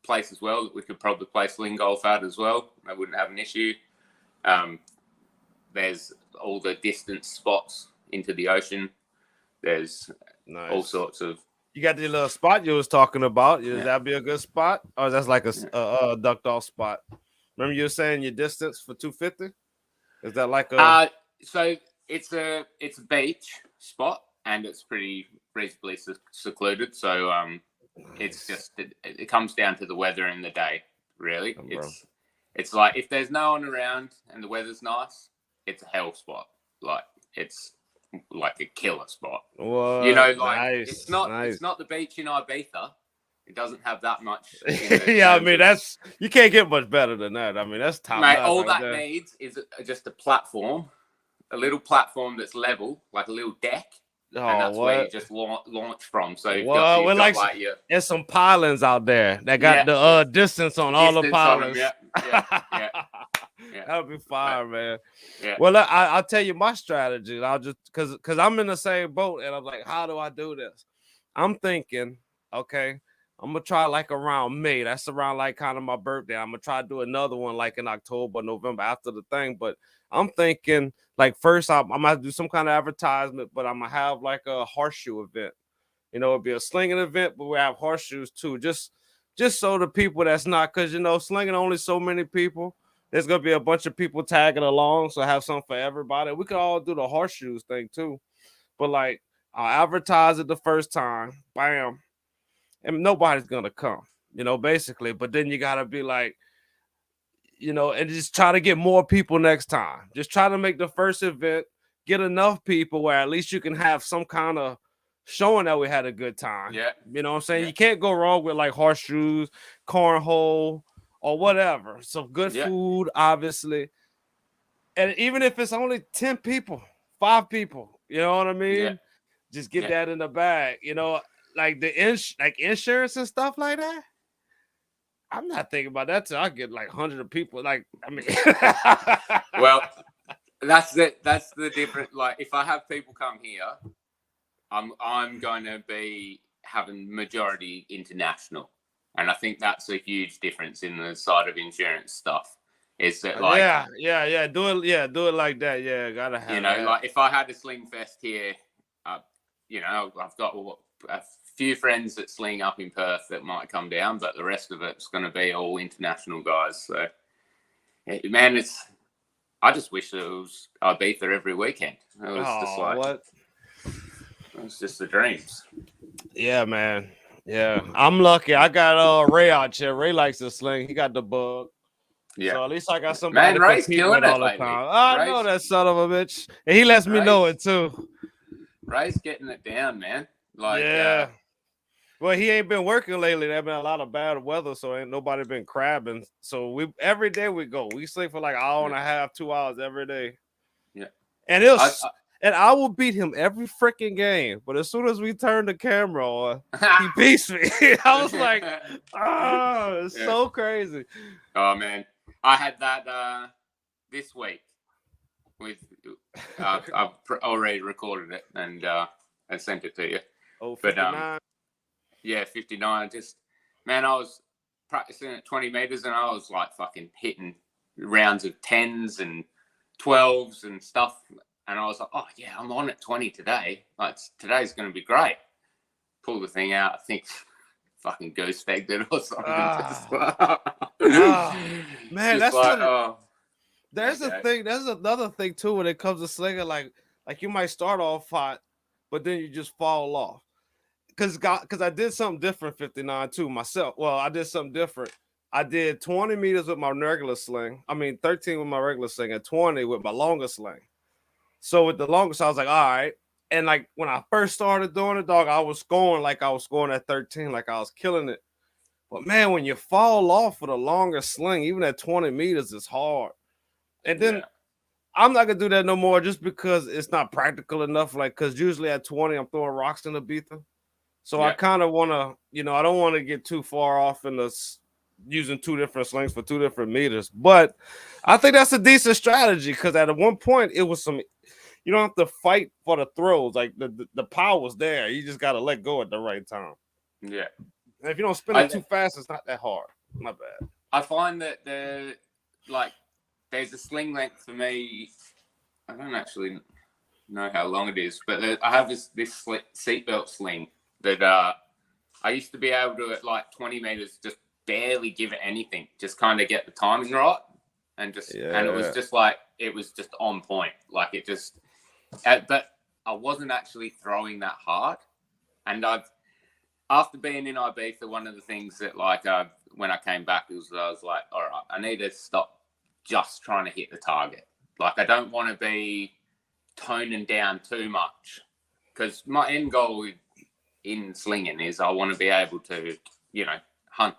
place as well that we could probably play sling golf at as well. I wouldn't have an issue. There's all the distance spots into the ocean. There's all sorts of. You got the little spot you was talking about. Would that be a good spot, or that's like a ducked off spot? Remember you were saying your distance for 250? Is that like a? So it's a beach spot, and it's pretty reasonably secluded. So it's just it comes down to the weather in the day. Really, it's like if there's no one around and the weather's nice, it's a hell spot. Like it's like a killer spot. Whoa, nice, it's not the beach in Ibiza. It doesn't have that much. Yeah, I mean you can't get much better than that. I mean that's top. Mate, all that needs is just a platform, a little platform that's level, like a little deck. And that's where you just launch from. So you've got there's some pylons out there that got the distance on all the pylons. Yeah. That would be fire, man. Yeah. Well, I'll tell you my strategy. I'll just because I'm in the same boat, and I'm like, how do I do this? I'm thinking, okay, I'm gonna try like around May. That's around like kind of my birthday. I'm gonna try to do another one like in October, November after the thing. But I'm thinking like first I'm gonna do some kind of advertisement, but I'm gonna have like a horseshoe event. It'll be a slinging event, but we have horseshoes too. Just so the people that's not, because slinging only so many people. There's gonna be a bunch of people tagging along, so I have something for everybody. We could all do the horseshoes thing too, but like I'll advertise it the first time, bam, and nobody's gonna come, basically. But then you gotta be like, and just try to get more people next time. Just try to make the first event get enough people where at least you can have some kind of showing that we had a good time. Yeah, you know what I'm saying. You can't go wrong with like horseshoes, cornhole, or whatever. Some good food, obviously. And even if it's only 10 people, 5 people, you know what I mean? Yeah. Just get that in the bag. Like the insurance and stuff like that. I'm not thinking about that till I get like 100 of people. Like, I mean, well, That's the different. Like, if I have people come here, I'm going to be having majority international, and I think that's a huge difference in the side of insurance stuff. Is that like, do it like that. Yeah, gotta have that. like if I had a Sling Fest here, I've got a few friends that sling up in Perth that might come down, but the rest of it's going to be all international guys. So, man, I just wish it was Ibiza every weekend. It was just like, what? It was just the dreams. Yeah, man. Yeah, I'm lucky. I got Ray out here. Ray likes to sling. He got the bug. Yeah. So at least I got somebody Man, to Ray's compete killing with it all the lately. time. I know that son of a bitch. And he lets me know it too. Ray's getting it down, man. Like, yeah. Well, he ain't been working lately. There's been a lot of bad weather, so ain't nobody been crabbing. So every day we go. We sling for like an hour and a half, 2 hours every day. Yeah. And I will beat him every freaking game. But as soon as we turn the camera on, he beats me. I was like, it's so crazy. Oh, man. I had that this week. I've already recorded it and I sent it to you. Oh, 59. Yeah, 59. I was practicing at 20 meters and I was like fucking hitting rounds of 10s and 12s and stuff. And I was like, oh, yeah, I'm on at 20 today. Like, today's going to be great. Pull the thing out. I think fucking ghost pegged it or something. Man, that's like, there's a thing. There's another thing, too, when it comes to slinging. Like you might start off hot, but then you just fall off. Because I did something different 59 too myself. Well, I did something different. I did 20 meters with my regular sling. 13 with my regular sling and 20 with my longer sling. So with the longest, I was like, all right. And like when I first started doing it, dog, I was scoring like I was scoring at 13, like I was killing it. But man, when you fall off with a longer sling, even at 20 meters, it's hard. And then I'm not gonna do that no more just because it's not practical enough. Like, because usually at 20, I'm throwing rocks in the beater. So I kind of want to, I don't want to get too far off in using two different slings for 2 different meters. But I think that's a decent strategy because at one point it was you don't have to fight for the throws. Like the power was there. You just got to let go at the right time. Yeah. And if you don't spin it too fast, it's not that hard. My bad. I find that there's a sling length for me. I don't actually know how long it is, but I have this seatbelt sling that I used to be able to at like 20 meters just barely give it anything, just kind of get the timing right, and it was just on point, like it just. But I wasn't actually throwing that hard, and after being in Ibiza, one of the things that when I came back I was like, all right, I need to stop just trying to hit the target. Like I don't want to be toning down too much because my end goal in slinging is I want to be able to, hunt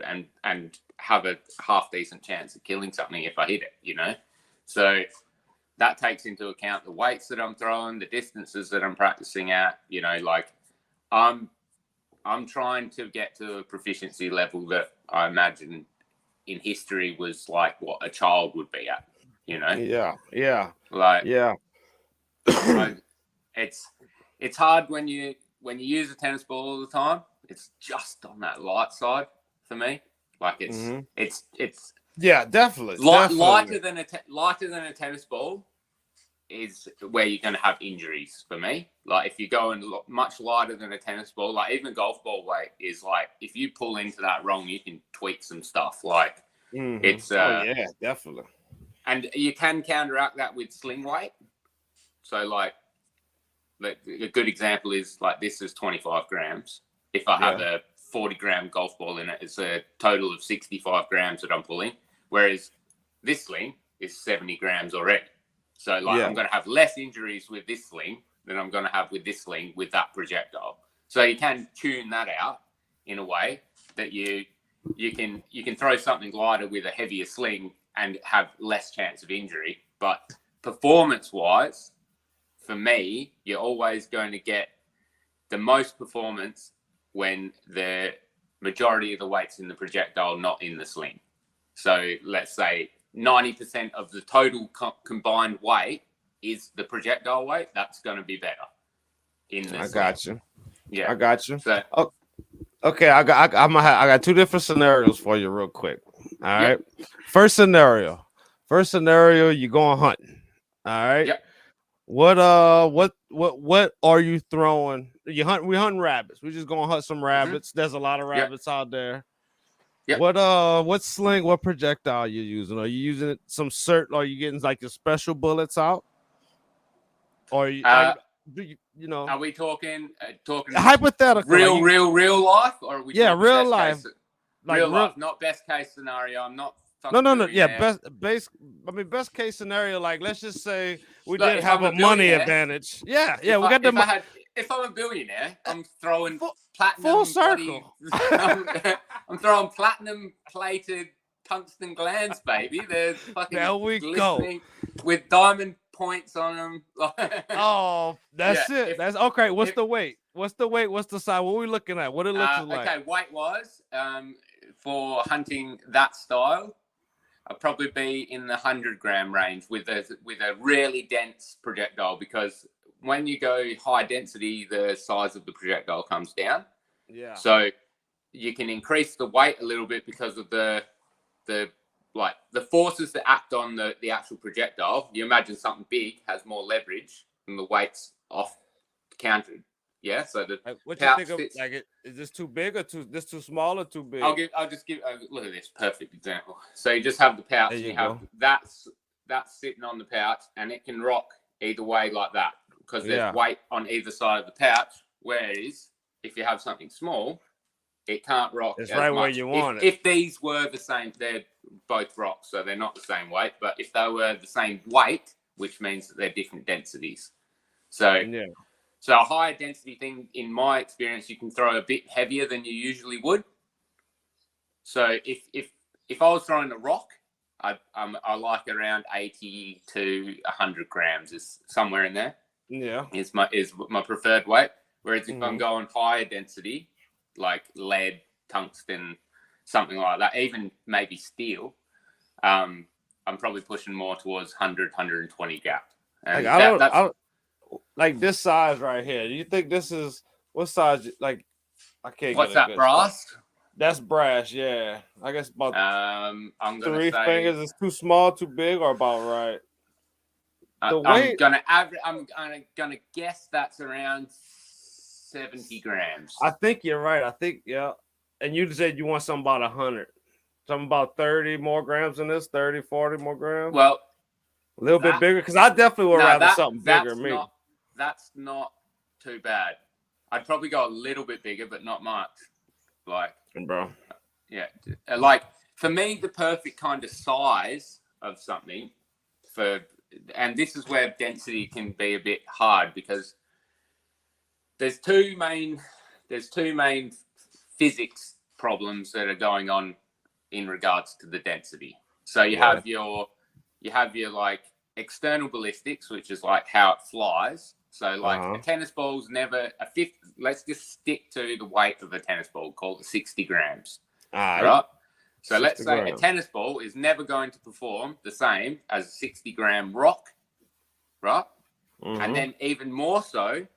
and have a half decent chance of killing something if I hit it, So that takes into account the weights that I'm throwing, the distances that I'm practicing at, I'm trying to get to a proficiency level that I imagine in history was like what a child would be at, Yeah. Like, yeah. It's hard when you use a tennis ball all the time. It's just on that light side for me. Like it's yeah, definitely. Lighter than a tennis ball is where you're going to have injuries for me. Like if you're going much lighter than a tennis ball, like even golf ball weight is like if you pull into that wrong, you can tweak some stuff. Like it's yeah, definitely. And you can counteract that with sling weight. So like a good example is like this is 25 grams. If I have a 40-gram golf ball in it, it's a total of 65 grams that I'm pulling. Whereas this sling is 70 grams already. So I'm going to have less injuries with this sling than I'm going to have with this sling with that projectile. So you can tune that out in a way that you can throw something lighter with a heavier sling and have less chance of injury. But performance-wise, for me, you're always going to get the most performance when the majority of the weight's in the projectile, not in the sling. So let's say 90% of the total combined weight is the projectile weight, that's going to be better in this. I got you. Yeah, I got you. So, okay, I got two different scenarios for you, real quick. All right. Yep. First scenario, you going hunting. All right. Yep. What are you throwing? We hunting rabbits. We just gonna hunt some rabbits. There's a lot of rabbits out there. Yep. What sling? What projectile you using? Are you using some Are you getting like your special bullets out? Or you know? Are we talking hypothetical? Real life, or are we? Yeah, real life. Real life, not best case scenario. I'm not. No. Yeah, best case scenario. Like, let's just say we did have a money advantage. Yeah. We got the. If I'm a billionaire, I'm throwing platinum. Full circle. I'm throwing platinum plated tungsten glands, baby. They're fucking. There we go. With diamond points on them. Oh, that's it. That's okay. What's the weight? What's the size? What are we looking at? What it looks like? Okay, weight wise, for hunting that style, I'd probably be in the 100-gram range with a really dense projectile, because when you go high density, the size of the projectile comes down. Yeah. So you can increase the weight a little bit because of the forces that act on the actual projectile. You imagine something big has more leverage and the weight's off counted. Yeah. So what you think of, is this too big or too small or too big? I'll just give look at this perfect example. So you just have the pouch, and you have that's sitting on the pouch, and it can rock either way like that, because there's weight on either side of the pouch. Whereas if you have something small, it can't rock. It's right much. Where you want it. If these were the same, they're both rocks, so they're not the same weight. But if they were the same weight, which means that they're different densities. So a higher density thing, in my experience, you can throw a bit heavier than you usually would. So if I was throwing a rock, I like around 80 to 100 grams, is somewhere in there. Yeah, is my preferred weight. Whereas if I'm going higher density, like lead, tungsten, something like that, even maybe steel, I'm probably pushing more towards 100, 120 gap. And like this size right here. Do you think this is what size? Like, I can't. What's that, brass? That's brass. Yeah, I guess about I'm gonna 3 fingers is too small, too big, or about right. I'm gonna guess that's around 70 grams. I think you're right. I think And you said you want something about 100. Something about 30 more grams in this, 30, 40 more grams. Well, a little bit bigger, because I definitely would rather something bigger. That's not too bad. I'd probably go a little bit bigger, but not much. Like, bro. Yeah. Like, for me, the perfect kind of size of something and this is where density can be a bit hard, because there's two main physics problems that are going on in regards to the density. So you have your like external ballistics, which is like how it flies. So like a tennis ball's never a fifth. Let's just stick to the weight of a tennis ball, called 60 grams. Right. So let's say a tennis ball is never going to perform the same as a 60-gram rock, right? And then even more so,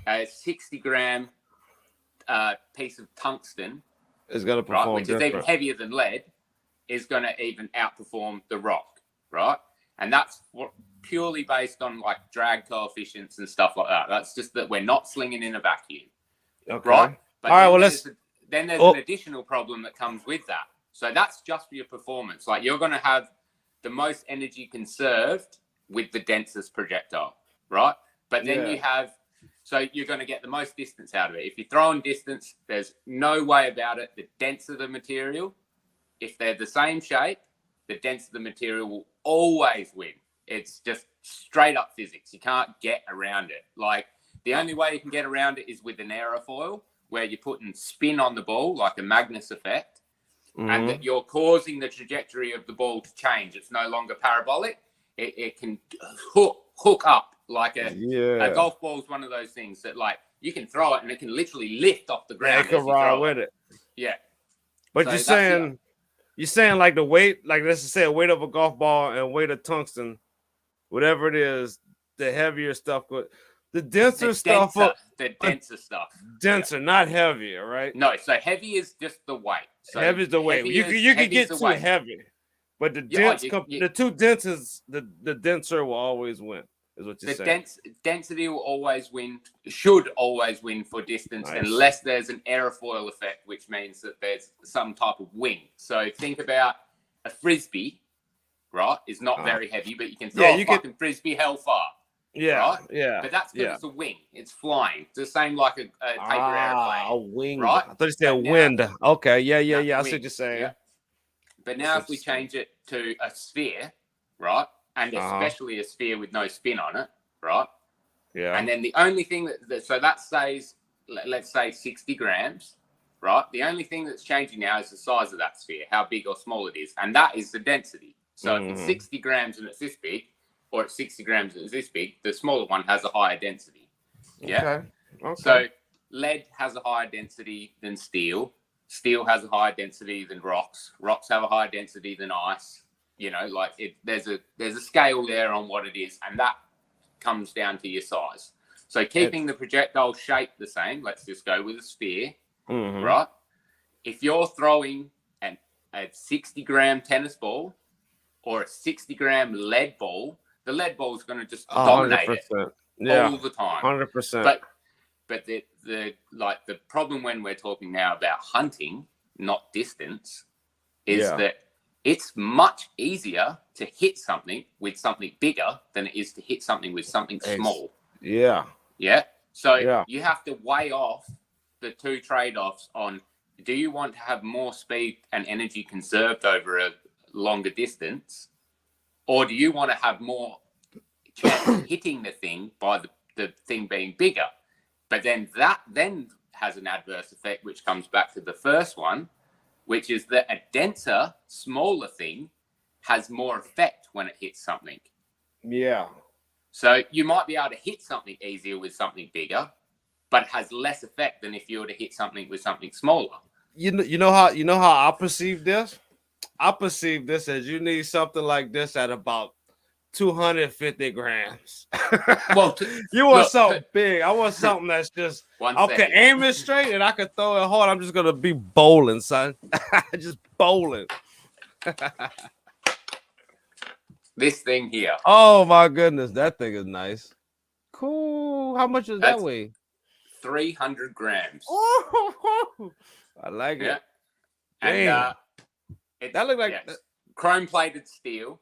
a 60-gram piece of tungsten is going to perform, which is even heavier than lead, is going to even outperform the rock, right? And that's purely based on like drag coefficients and stuff like that. That's just that we're not slinging in a vacuum, right? But all right, then there's an additional problem that comes with that. So that's just for your performance. Like, you're going to have the most energy conserved with the densest projectile, right? But then so you're going to get the most distance out of it. If you're throwing distance, there's no way about it. The denser the material, if they're the same shape, the denser the material will always win. It's just straight up physics. You can't get around it. Like, the only way you can get around it is with an aerofoil, where you're putting spin on the ball, like a Magnus effect, and that you're causing the trajectory of the ball to change. It's no longer parabolic. It can hook up like a golf ball is one of those things that, like, you can throw it and it can literally lift off the ground. Yeah, it can ride with it. Yeah. But you're saying You're saying like the weight, like let's just say a weight of a golf ball and weight of tungsten, whatever it is, the heavier stuff. The denser stuff, the denser stuff, denser, not heavier, right? No, so heavy is just the weight. So heavy is the weight. You can get too heavy, but the the two densest, the denser will always win. Is what you're saying. Density will always win. Should always win for distance, unless there's an aerofoil effect, which means that there's some type of wing. So think about a frisbee, right? Is not very heavy, but you can throw a fucking frisbee hell far. Yeah, right? Yeah. But that's because it's a wing. It's flying. It's the same like a paper airplane. A wing. Right? I thought you said wind. Okay, yeah. I see what you're saying. Yeah. But now if we change it to a sphere, right? And especially a sphere with no spin on it, right? Yeah. And then the only thing so that says, let's say 60 grams, right? The only thing that's changing now is the size of that sphere, how big or small it is. And that is the density. So if it's 60 grams and it's this big, or it's 60 grams and it's this big, the smaller one has a higher density. Yeah. Okay. So lead has a higher density than steel. Steel has a higher density than rocks. Rocks have a higher density than ice. You know, like there's a scale there on what it is, and that comes down to your size. So keeping the projectile shape the same, let's just go with a sphere, right? If you're throwing a 60-gram tennis ball or a 60-gram lead ball, the lead ball is going to just dominate it all the time. 100%. But the problem when we're talking now about hunting, not distance, is that it's much easier to hit something with something bigger than it is to hit something with something small. Yeah. Yeah. So you have to weigh off the two trade-offs on, do you want to have more speed and energy conserved over a longer distance, or do you want to have more chance of hitting the thing by the thing being bigger? But then that has an adverse effect, which comes back to the first one, which is that a denser, smaller thing has more effect when it hits something. Yeah. So you might be able to hit something easier with something bigger, but it has less effect than if you were to hit something with something smaller. You know how I perceive this? I perceive this as you need something like this at about 250 grams. Well, you want something big. I want something that's just aim it straight and I can throw it hard. I'm just gonna be bowling, son. Just bowling. This thing here. Oh my goodness, that thing is nice. Cool. How much does that weigh? 300 grams. Oh, I like it. And that look like chrome plated steel.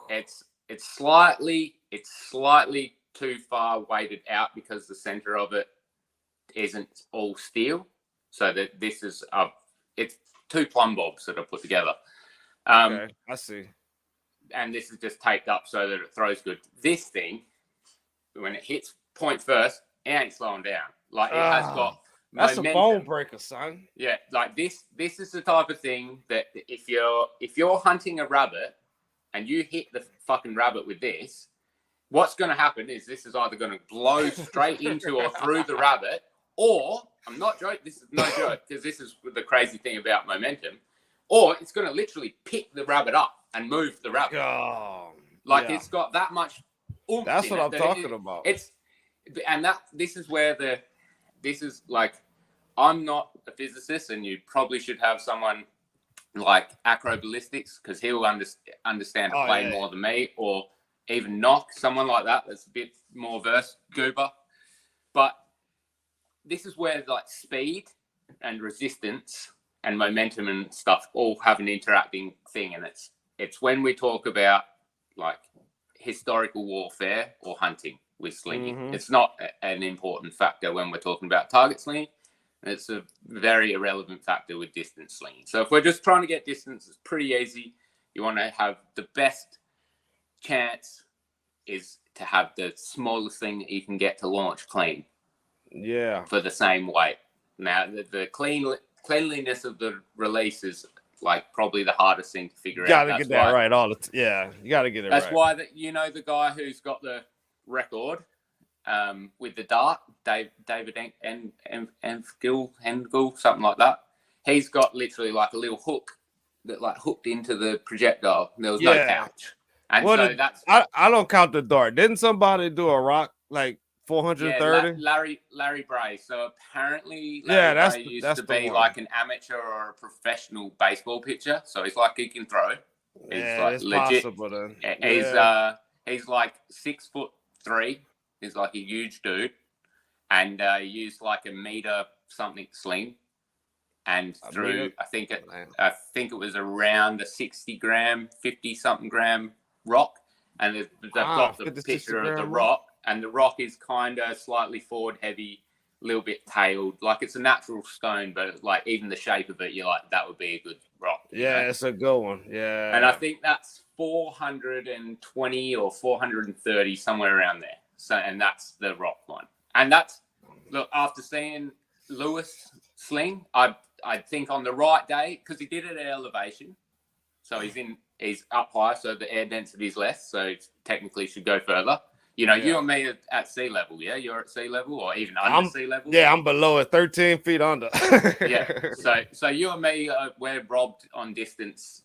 It's slightly too far weighted out because the center of it isn't all steel. So that this is it's two plumb bobs that are put together. Okay, I see. And this is just taped up so that it throws good. This thing, when it hits point first, it ain't slowing down. Like it has got momentum. That's a bone breaker, son. Yeah, like this is the type of thing that if you're hunting a rabbit and you hit the fucking rabbit with this, what's going to happen is this is either going to blow straight into or through the rabbit, or I'm not joking. This is no joke because this is the crazy thing about momentum. Or it's going to literally pick the rabbit up and move the rabbit. It's got that much oomph. That's what I'm talking about. This is where this is like, I'm not a physicist, and you probably should have someone like acroballistics because he'll understand the plane more than me, or even Knock, someone like that that's a bit more versed, Goober. But this is where like speed and resistance and momentum and stuff all have an interacting thing, and it's when we talk about like historical warfare or hunting with slinging. It's not an important factor when we're talking about target slinging. It's a very irrelevant factor with distance slinging. So if we're just trying to get distance, it's pretty easy. You want to have the best chance is to have the smallest thing that you can get to launch clean. Yeah. For the same weight. Now, the cleanliness of the release is like probably the hardest thing to figure out. You gotta get that right all the time. Yeah, you gotta get it right. That's why the guy who's got the record with the dart, David Engel, something like that. He's got literally like a little hook that like hooked into the projectile. There was no Yeah. catch, and Well, so that's I don't count the dart. Didn't somebody do a rock like 430? Larry Bray. So apparently Yeah, Larry Bray used that's to the be one. like an amateur or a professional baseball pitcher. So he's like he can throw. He's Yeah, like it's legit. possible then. He's like 6'3". He's like a huge dude, and he used like a meter something sling, and threw. I think it was around a 60-gram, 50-something gram rock, and they've got the 50, picture of the rock. rock, and the rock is kind of slightly forward heavy, a little bit tailed, like it's a natural stone, but like even the shape of it, you're like that would be a good rock. Yeah, it's a good one. Yeah, and I think that's 420 or 430, somewhere around there. So, and that's the rock one. And that's, look, after seeing Lewis sling, I think on the right day, because he did it at elevation, so he's up high, so the air density is less, so technically should go further. You know, you and me are at sea level, yeah? You're at sea level or even under sea level? Yeah, I'm below it, 13 feet under. Yeah, so you and me, we're robbed on distance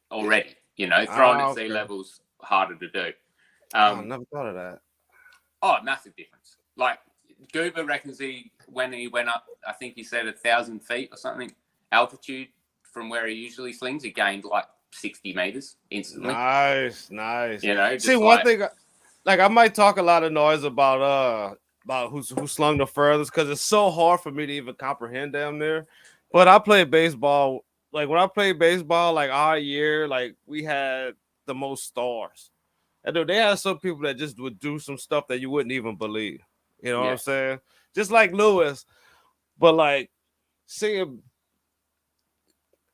already. You know, throwing at sea level's harder to do. I never thought of that. Oh, massive difference. Like, Goober reckons when he went up, I think he said 1,000 feet or something, altitude from where he usually slings, he gained like 60 meters instantly. Nice. You know, see, one thing, like I might talk a lot of noise about who slung the furthest because it's so hard for me to even comprehend damn near. But I played baseball. Like when I played baseball, like our year, like we had the most stars. And dude, they had some people that just would do some stuff that you wouldn't even believe. You know what I'm saying? Just like Lewis, but like seeing,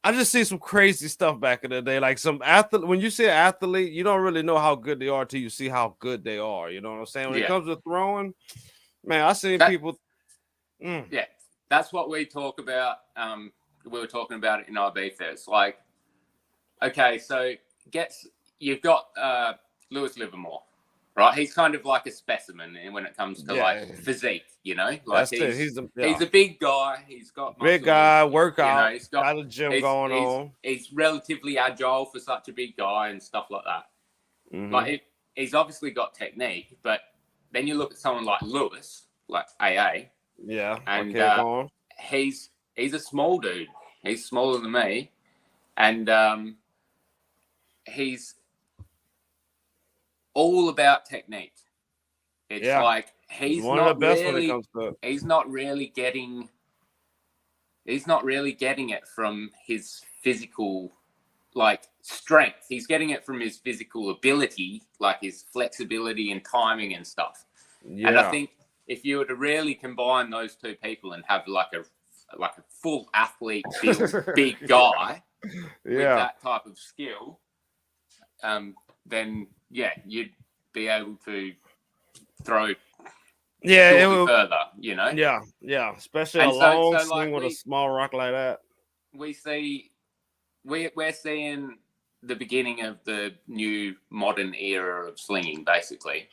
I just see some crazy stuff back in the day. Like some athlete, when you see an athlete, you don't really know how good they are till you see how good they are. You know what I'm saying? When it comes to throwing, man, I seen people. Yeah, that's what we talk about. We were talking about it in IB Fest. Like, okay, so you've got Lewis Livermore, right? He's kind of like a specimen when it comes to like physique, you know. Like he's a big guy. He's got muscles, big guy, workout. You know, he's got a gym going on. He's relatively agile for such a big guy and stuff like that. Mm-hmm. Like he's obviously got technique, but then you look at someone like Lewis, like AA. Yeah, and he's a small dude. He's smaller than me, and he's all about technique. It's like he's not really getting it from his physical like strength. He's getting it from his physical ability, like his flexibility and timing and stuff. Yeah. And I think if you were to really combine those two people and have like a full athlete build, big guy with that type of skill, then you'd be able to throw further, you know. Yeah, especially a long sling with a small rock like that. We're seeing the beginning of the new modern era of slinging, basically.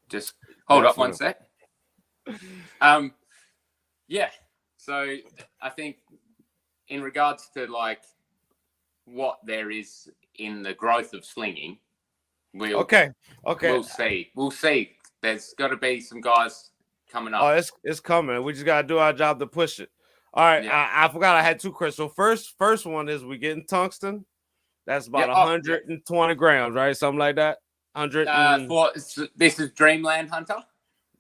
Just hold up one sec. So I think in regards to like what there is in the growth of slinging, we'll see. There's got to be some guys coming up. Oh, it's coming. We just got to do our job to push it. All right. Yeah. I forgot I had two questions. So first one is we getting tungsten. That's about 120 grams, right? Something like that. 100. This is Dreamland Hunter.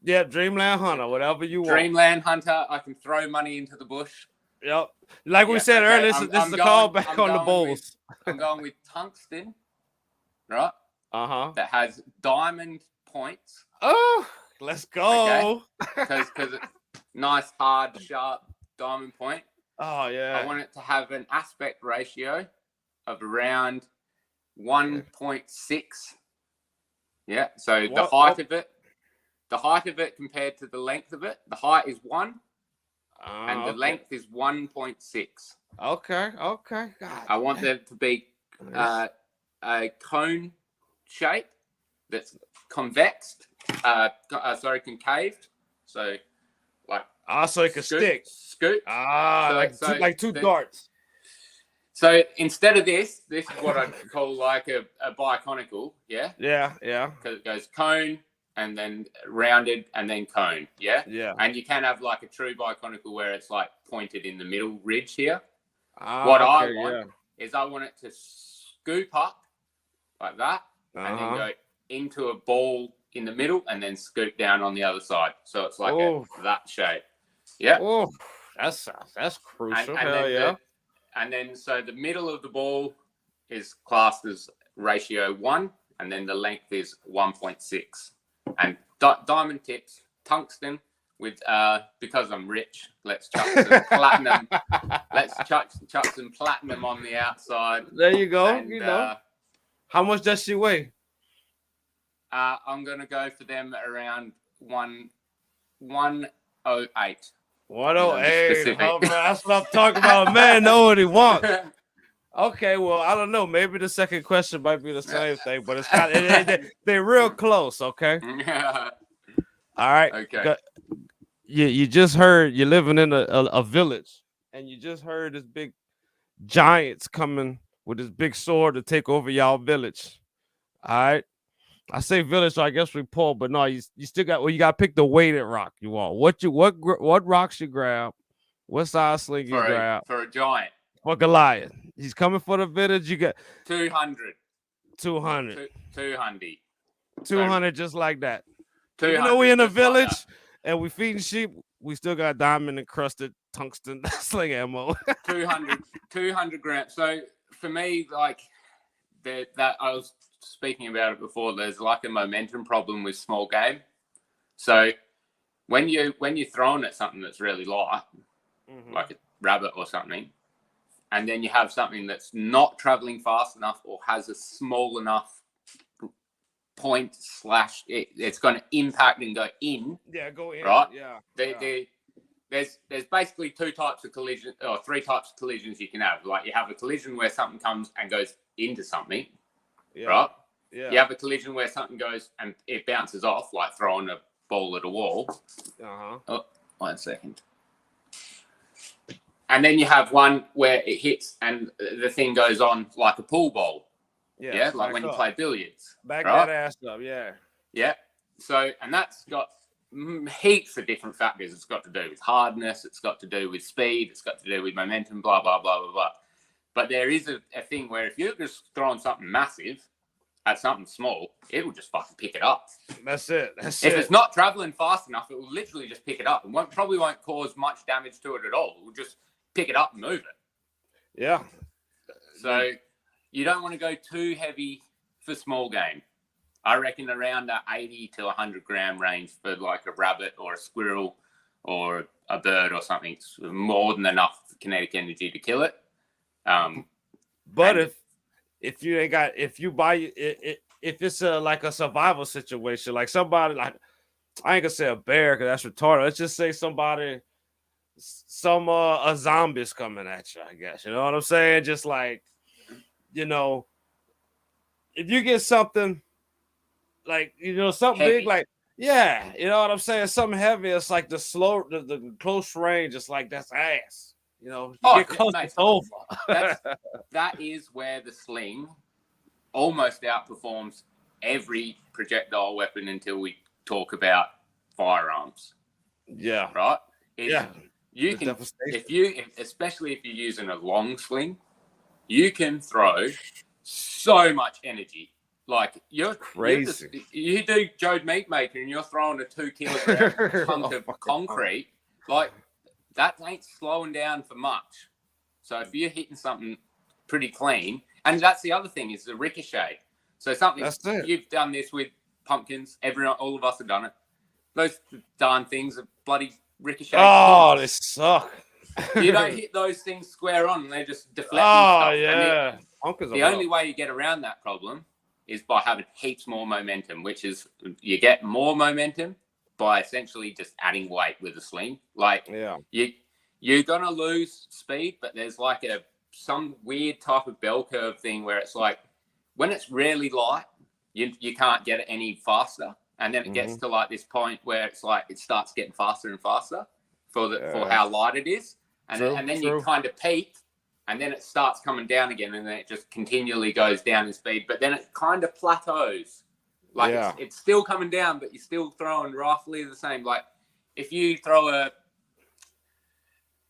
Yeah, Dreamland Hunter, whatever you want. Dreamland Hunter, I can throw money into the bush. Yep. Like we said earlier, this is a call back on the Bulls. I'm going with tungsten, right? Uh-huh. That has diamond points. Oh, let's go. Because it's nice, hard, sharp diamond point. Oh, yeah. I want it to have an aspect ratio of around 1.6. Yeah, so the height of it compared to the length of it, the height is 1, and the length is 1.6. Okay. God, I want there to be a cone shape that's concaved. So like so it can stick. Scoop. Like two darts. So instead of this is what I'd call like a biconical, yeah? Yeah, yeah. Because it goes cone and then rounded and then cone, yeah? Yeah. And you can have like a true biconical where it's like pointed in the middle ridge here. Ah, What okay, I want is I want it to scoop up like that and then go into a ball in the middle and then scoop down on the other side. So it's like that shape. Yeah. Oh, that's crucial. And Hell then yeah. and then so the middle of the ball is classed as ratio 1, and then the length is 1.6. And diamond tips, tungsten with because I'm rich, let's chuck some platinum. Let's chuck some platinum on the outside. There you go. And, you know. How much does she weigh? I'm gonna go for them around 108. 108. Oh, man, that's what I'm talking about. A man know what he wants. Okay, well, I don't know. Maybe the second question might be the same thing, but it's kind of they're real close. Okay. All right. Okay. You just heard you're living in a village, and you just heard this big giants coming with this big sword to take over y'all village. All right. I say village, so I guess we pull, but no, you still got. Well, you got to pick the weighted rock you want. What rocks you grab? What size sling you grab for a giant? For Goliath, he's coming for the village. You got 200. 200. 200. 200, just like that. 200. Even though we in a village and we feeding sheep, we still got diamond encrusted tungsten sling ammo. 200 grams. So for me, like that I was speaking about it before, there's like a momentum problem with small game. So when you're throwing at something that's really light, like a rabbit or something, and then you have something that's not traveling fast enough or has a small enough point / it's going to impact and go in. Yeah, go in. Right? Yeah. There's basically 2 types of collision or 3 types of collisions you can have. Like you have a collision where something comes and goes into something. Yeah. Right? Yeah. You have a collision where something goes and it bounces off, like throwing a ball at a wall. Oh, 1 second. And then you have one where it hits and the thing goes on like a pool ball. Yeah, like when you play billiards. Back that ass up, yeah. Yeah. So, and that's got heaps of different factors. It's got to do with hardness. It's got to do with speed. It's got to do with momentum, blah, blah, blah, blah, blah. But there is a thing where if you're just throwing something massive at something small, it will just fucking pick it up. That's it. If it's not traveling fast enough, it will literally just pick it up and probably won't cause much damage to it at all. It will just pick it up and move it. Yeah. So you don't want to go too heavy for small game. I reckon around the 80 to 100 gram range for like a rabbit or a squirrel or a bird or something. It's more than enough kinetic energy to kill it. But if you ain't got, if you buy it, if it's like a survival situation, like somebody like, I ain't gonna say a bear because that's retarded. Let's just say a zombie's coming at you, I guess. You know what I'm saying? Just like, you know, if you get something like, you know, something heavy. Big, like, yeah, you know what I'm saying? Something heavy, it's like the close range, it's like that's ass. You know, get close, it's over. That is where the sling almost outperforms every projectile weapon until we talk about firearms. Yeah. Right? Yeah. You can, especially if you're using a long sling, you can throw so much energy. Like you're crazy. You do Joe Meat Maker and you're throwing a 2 kilogram chunk of concrete. Like that ain't slowing down for much. So if you're hitting something pretty clean, and that's the other thing is the ricochet. So something you've done this with pumpkins. All of us have done it. Those darn things are bloody ricochet. Oh, they suck. You don't hit those things square on, and they just deflect. Oh yeah. The only way you get around that problem is by having heaps more momentum, which is you get more momentum by essentially just adding weight with a sling. Like you're gonna lose speed, but there's like some weird type of bell curve thing where it's like when it's really light, you can't get it any faster, and then it gets to like this point where it's like it starts getting faster and faster for how light it is, and then you kind of peak, and then it starts coming down again, and then it just continually goes down in speed. But then it kind of plateaus. Like it's still coming down, but you're still throwing roughly the same. Like if you throw a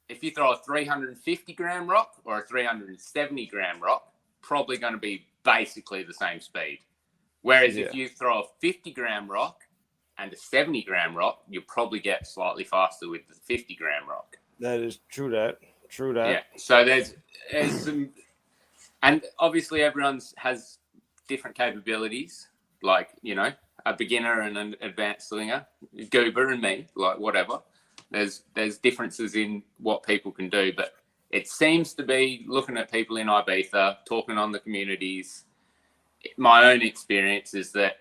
350 gram rock or a 370 gram rock, probably going to be basically the same speed. Whereas if you throw a 50 gram rock and a 70 gram rock, you'll probably get slightly faster with the 50 gram rock. That is true. True that. Yeah. So there's some, and obviously everyone has different capabilities. Like, you know, a beginner and an advanced slinger, Goober and me, like whatever. There's differences in what people can do, but it seems to be, looking at people in Ibiza, talking on the communities, my own experience is that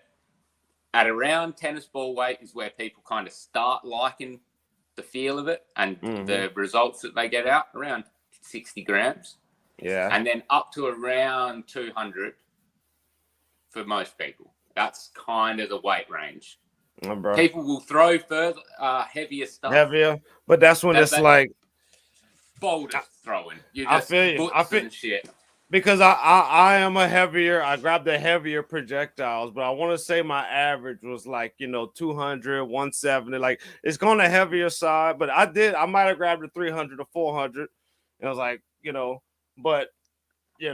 at around tennis ball weight is where people kind of start liking the feel of it and the results that they get out, around 60 grams. Yeah. And then up to around 200 for most people. That's kind of the weight range. Bro. People will throw further, heavier stuff. Heavier, but that's when it's like boulder throwing. I feel you. Shit. Because I am a heavier. I grabbed the heavier projectiles, but I want to say my average was like 200, 170. Like it's going the heavier side, but I might have grabbed the 300 or 400, and I was like but they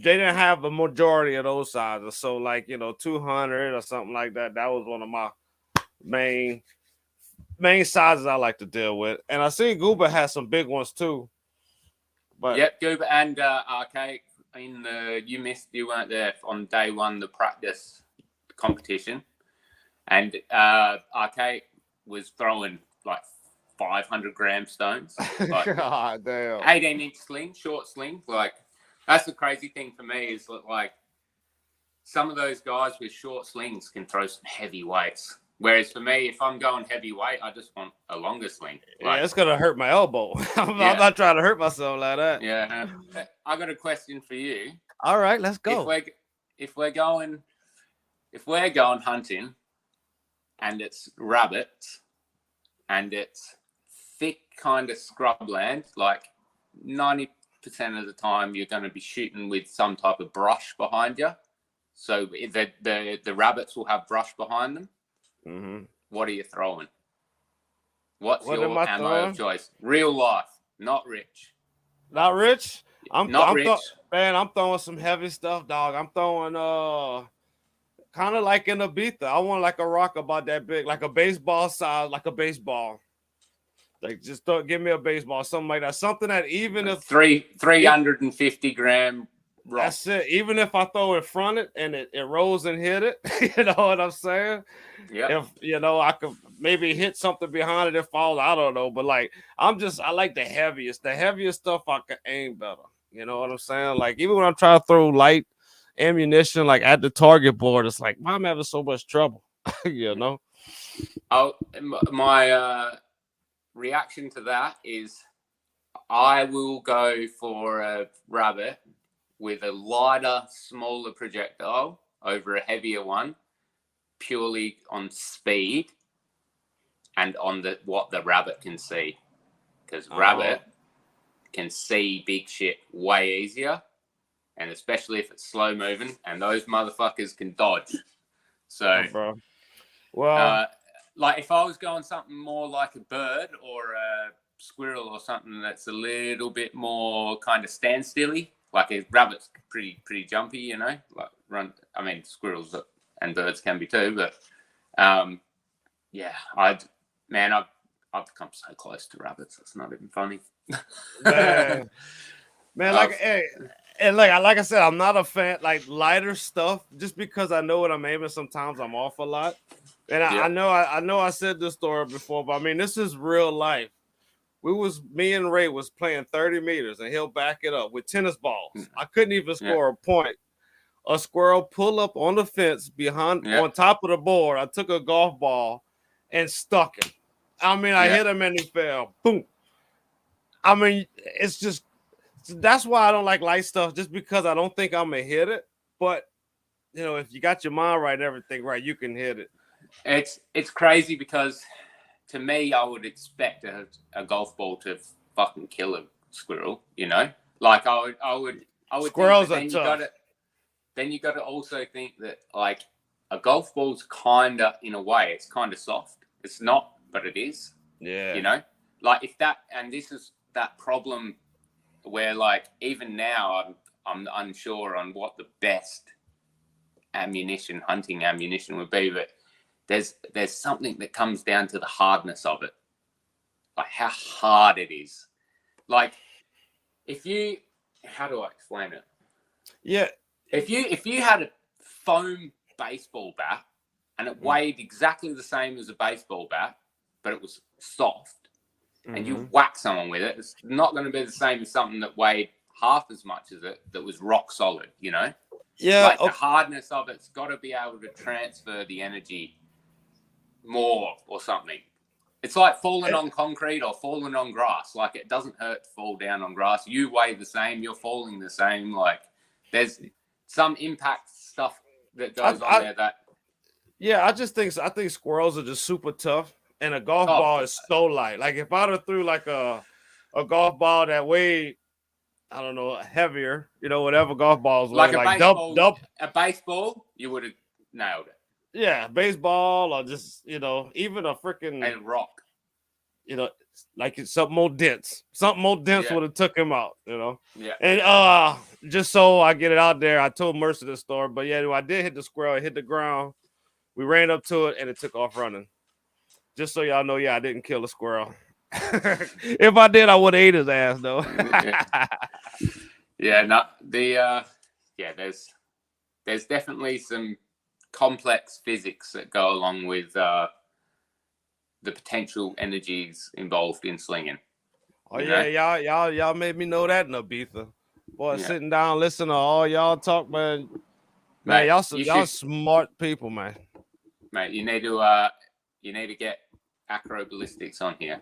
didn't have a majority of those sizes. So like 200 or something like that. That was one of my main sizes I like to deal with. And I see Goober has some big ones too. But yep, Goober and Arcade you weren't there on day one, the practice competition, and Arcade was throwing like 500 gram stones. Like, God damn. 18-inch sling, short sling. Like that's the crazy thing for me is that like some of those guys with short slings can throw some heavy weights. Whereas for me, if I'm going heavyweight, I just want a longer sling. Like, it's going to hurt my elbow. I'm not trying to hurt myself like that. Yeah. I got a question for you. All right, let's go. If we're going hunting and it's rabbits and it's thick kind of scrubland, like 90% of the time you're going to be shooting with some type of brush behind you. So the rabbits will have brush behind them. Mm-hmm. What are you throwing? What's what your ammo of choice? Real life, not rich. Not rich? I'm rich. I'm throwing some heavy stuff, dog. I'm throwing kind of like in Ibiza. I want like a rock about that big, like a baseball size, like a baseball. Like just give me a baseball, something like that. Something that even if 350 gram rock. That's it. Even if I throw in front it and it rolls and hit it, you know what I'm saying? Yeah. If I could maybe hit something behind it, it falls. I don't know, but like I like the heaviest. The heaviest stuff I can aim better. You know what I'm saying? Like even when I'm trying to throw light ammunition, like at the target board, it's like why I'm having so much trouble. Oh, my reaction to that is I will go for a rabbit with a lighter, smaller projectile over a heavier one, purely on speed and on what the rabbit can see. Because rabbit can see big shit way easier, and especially if it's slow moving, and those motherfuckers can dodge. So, like if I was going something more like a bird or a squirrel or something that's a little bit more kind of standstilly, like a rabbit's pretty jumpy, like run. I mean, squirrels and birds can be too, but I've come so close to rabbits. It's not even funny. Man, like I said, I'm not a fan like lighter stuff just because I know what I'm aiming. Sometimes I'm off a lot, and I know I said this story before, but I mean this is real life. Me and Ray was playing 30 meters and he'll back it up with tennis balls. I couldn't even score a point. A squirrel pull up on the fence on top of the board. I took a golf ball and stuck him. I mean, I hit him and he fell. Boom. I mean, it's just, that's why I don't like light stuff, just because I don't think I'm going to hit it. But, if you got your mind right and everything right, you can hit it. It's crazy because to me, I would expect a golf ball to fucking kill a squirrel, you know. Like I would Squirrels think, are tough. then you got to also think that like a golf ball's kind of, in a way, it's kind of soft. It's not, but it is. Yeah. You know, like if that, and this is that problem where like even now I'm unsure on what the best hunting ammunition would be, but there's something that comes down to the hardness of it, like how hard it is. Like how do I explain it? Yeah. If you had a foam baseball bat and it weighed exactly the same as a baseball bat, but it was soft, and you whack someone with it, it's not going to be the same as something that weighed half as much as it that was rock solid, you know? Yeah. Like the hardness of it's got to be able to transfer the energy more or something. It's like falling on concrete or falling on grass. Like it doesn't hurt to fall down on grass. You weigh the same, you're falling the same. Like there's some impact stuff that goes on there that. Yeah, I think squirrels are just super tough, and a golf ball is so light. Like if I'd have threw like a golf ball that weighed, I don't know, heavier, you know, whatever golf balls weigh, like a baseball, you would have nailed it. Yeah, baseball or just, you know, even a freaking and rock, you know, like it's something more dense. Something more dense would have took him out, you know. Yeah. And just so I get it out there, I told Mercer this story, but yeah, I did hit the squirrel, it hit the ground. We ran up to it and it took off running. Just so y'all know, yeah, I didn't kill a squirrel. If I did, I would have ate his ass though. There's definitely some complex physics that go along with the potential energies involved in slinging. Oh yeah, y'all made me know that in Ibiza. Boy, sitting down listening to all y'all talk, man. Man, y'all smart people, man. Mate, you need to get acro ballistics on here.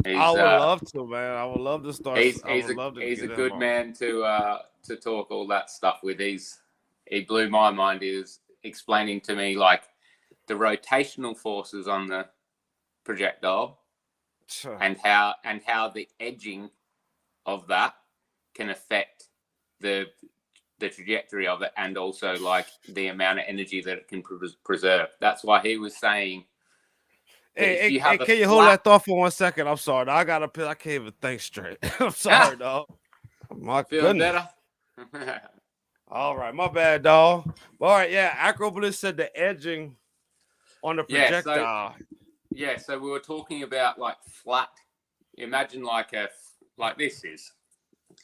I would love to, man. I would love to start. He's a good man to talk all that stuff with. He blew my mind. He was explaining to me like the rotational forces on the projectile and how the edging of that can affect the trajectory of it, and also like the amount of energy that it can preserve. That's why he was saying. Hey, can you hold that thought for 1 second? I'm sorry, I got a pill. I can't even think straight. I'm sorry, dog. My Feeling goodness. better. All right, my bad, dog. All right, yeah. Acrobliss said the edging on the projectile. So we were talking about like flat. Imagine like this is.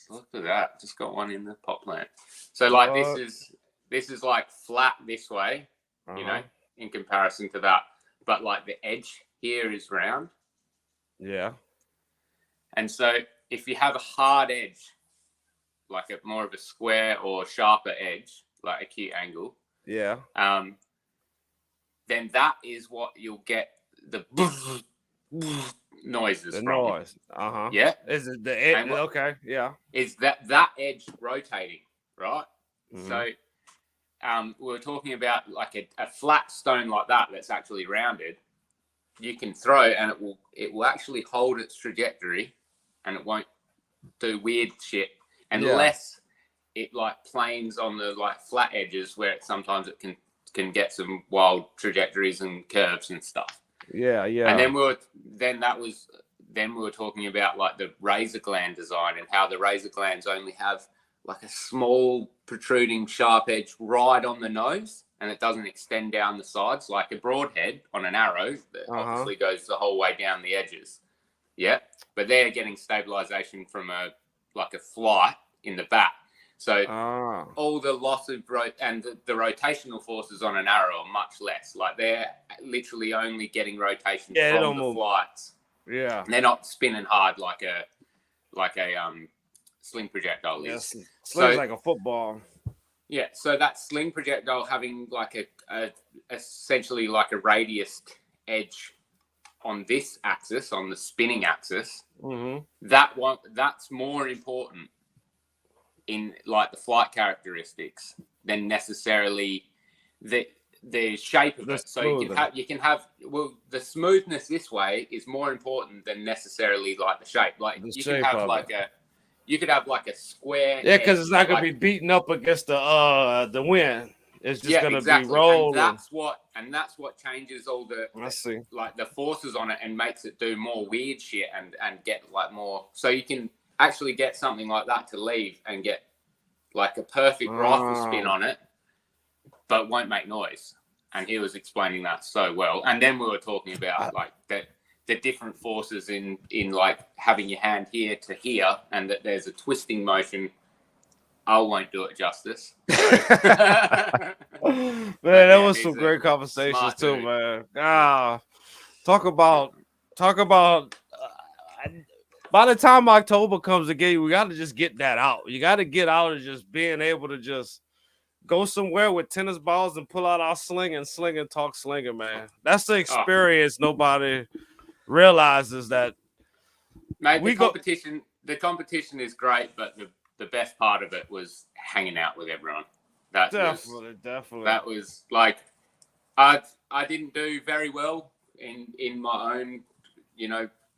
Look at that. Just got one in the pot plant. So like this is like flat this way, you know, in comparison to that. But like the edge here is round. Yeah. And so if you have a hard edge, like more of a square or sharper edge, like acute angle. Yeah. Then that is what you'll get the noises the from. Noise. Yeah. Is it the edge? Okay. Yeah. Is that edge rotating, right? Mm-hmm. So we were talking about like a flat stone like that that's actually rounded. You can throw and it will actually hold its trajectory, and it won't do weird shit unless it like planes on the like flat edges where sometimes it can get some wild trajectories and curves and stuff. Yeah. And then we were talking about like the razor gland design and how the razor glands only have like a small protruding sharp edge right on the nose, and it doesn't extend down the sides like a broadhead on an arrow that obviously goes the whole way down the edges. Yeah, but they're getting stabilization from a flight in the back. So all the loss of the rotational forces on an arrow are much less. Like they're literally only getting rotation from the flights. Yeah, and they're not spinning hard like a sling projectile is. Sling's like a football. Yeah, so that sling projectile having like a essentially like a radius edge on this axis, on the spinning axis, that's more important in like the flight characteristics than necessarily the shape of it. So you can have the smoothness this way is more important than necessarily like the shape. Like you can have like you could have like a square. Yeah, because it's not gonna like, be beating up against the wind. It's just gonna be exactly. rolling. And that's what changes all the I see. like the forces on it and makes it do more weird shit and get like more. So you can actually get something like that to leave and get like a perfect rifle spin on it, but won't make noise. And he was explaining that so well. And then we were talking about like the different forces in like having your hand here to here, and that there's a twisting motion. I won't do it justice. Man, that was some great conversations too, dude. man. Talk about. By the time October comes again, we got to just get that out. You got to get out of just being able to just go somewhere with tennis balls and pull out our sling and talk slinging, man. That's the experience nobody realizes that. Mate, the competition is great, but the best part of it was hanging out with everyone. Definitely. That was like, I didn't do very well in my own,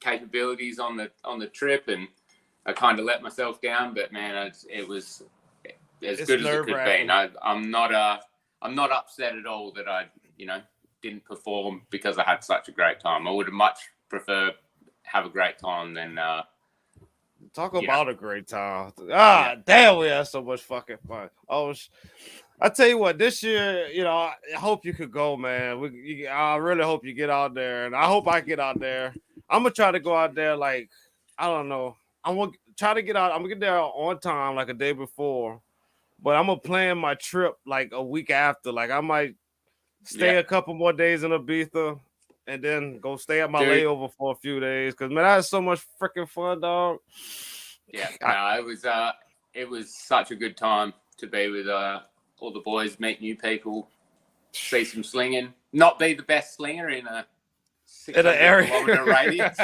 capabilities on the trip, and I kind of let myself down. But man, it was as good as it could be. I'm not upset at all that I didn't perform because I had such a great time. I would have much preferred have a great time than talk about a great time. Damn, we had so much fucking fun. I tell you what, this year, I hope you could go, man. I really hope you get out there, and I hope I get out there. I'm gonna try to go out there, like, I don't know. I'm gonna try to get out. I'm gonna get there on time, like a day before, but I'm gonna plan my trip like a week after. Like, I might stay a couple more days in Ibiza, and then go stay at my layover for a few days. Cause man, I had so much freaking fun, dog. Yeah, it was such a good time to be with all the boys, meet new people, see some slinging. Not be the best slinger in a 600-kilometer radius.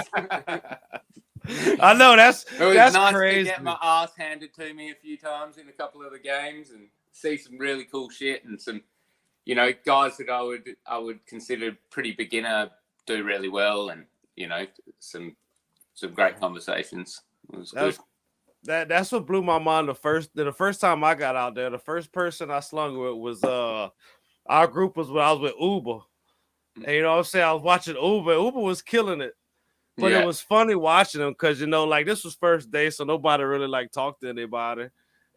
I know that's nice crazy. To get my ass handed to me a few times in a couple of the games and see some really cool shit and some, guys that I would consider pretty beginner do really well, and some great conversations. It was good. That's what blew my mind the first time I got out there. The first person I slung with was our group was when I was with Uber. And you know what I'm saying? I was watching Uber. Uber was killing it. But it was funny watching him because like this was first day, so nobody really like talked to anybody.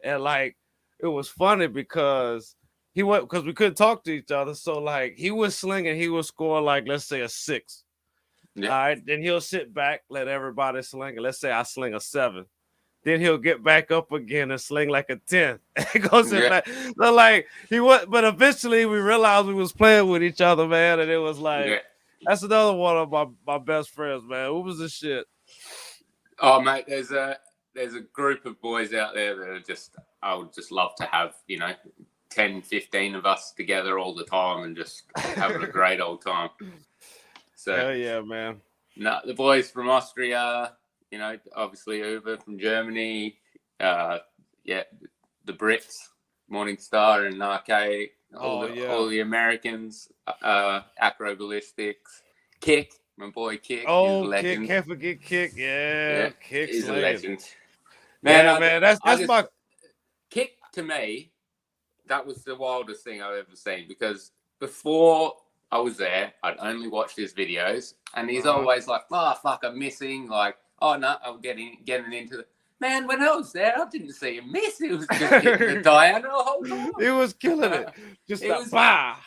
And like it was funny because because we couldn't talk to each other. So like he was slinging, he was scoring like, let's say, a 6. Yeah. All right, then he'll sit back, let everybody sling, and let's say I sling a 7. Then he'll get back up again and sling like a 10. It goes in back. So like but eventually we realized we was playing with each other, man, and it was like that's another one of my best friends, man. Who was this shit? Oh mate, there's a group of boys out there that are I would just love to have, 10, 15 of us together all the time and just having a great old time. So hell yeah, man. No, the boys from Austria, obviously Uber from Germany, the Brits, Morningstar and Arcade, all the Americans, Acro Ballistics, Kick, my boy Kick. Oh, Kick, can't forget Kick. Yeah, Kick's he's a legend. Man, that's my Kick. To me, that was the wildest thing I've ever seen, because before I was there, I'd only watched his videos, and he's always like, "Oh fuck, I'm missing." Like, "Oh no, I'm getting into the." Man, when I was there, I didn't see him miss. He was just hitting the diagonal the whole time. He was killing it. Just like, bah,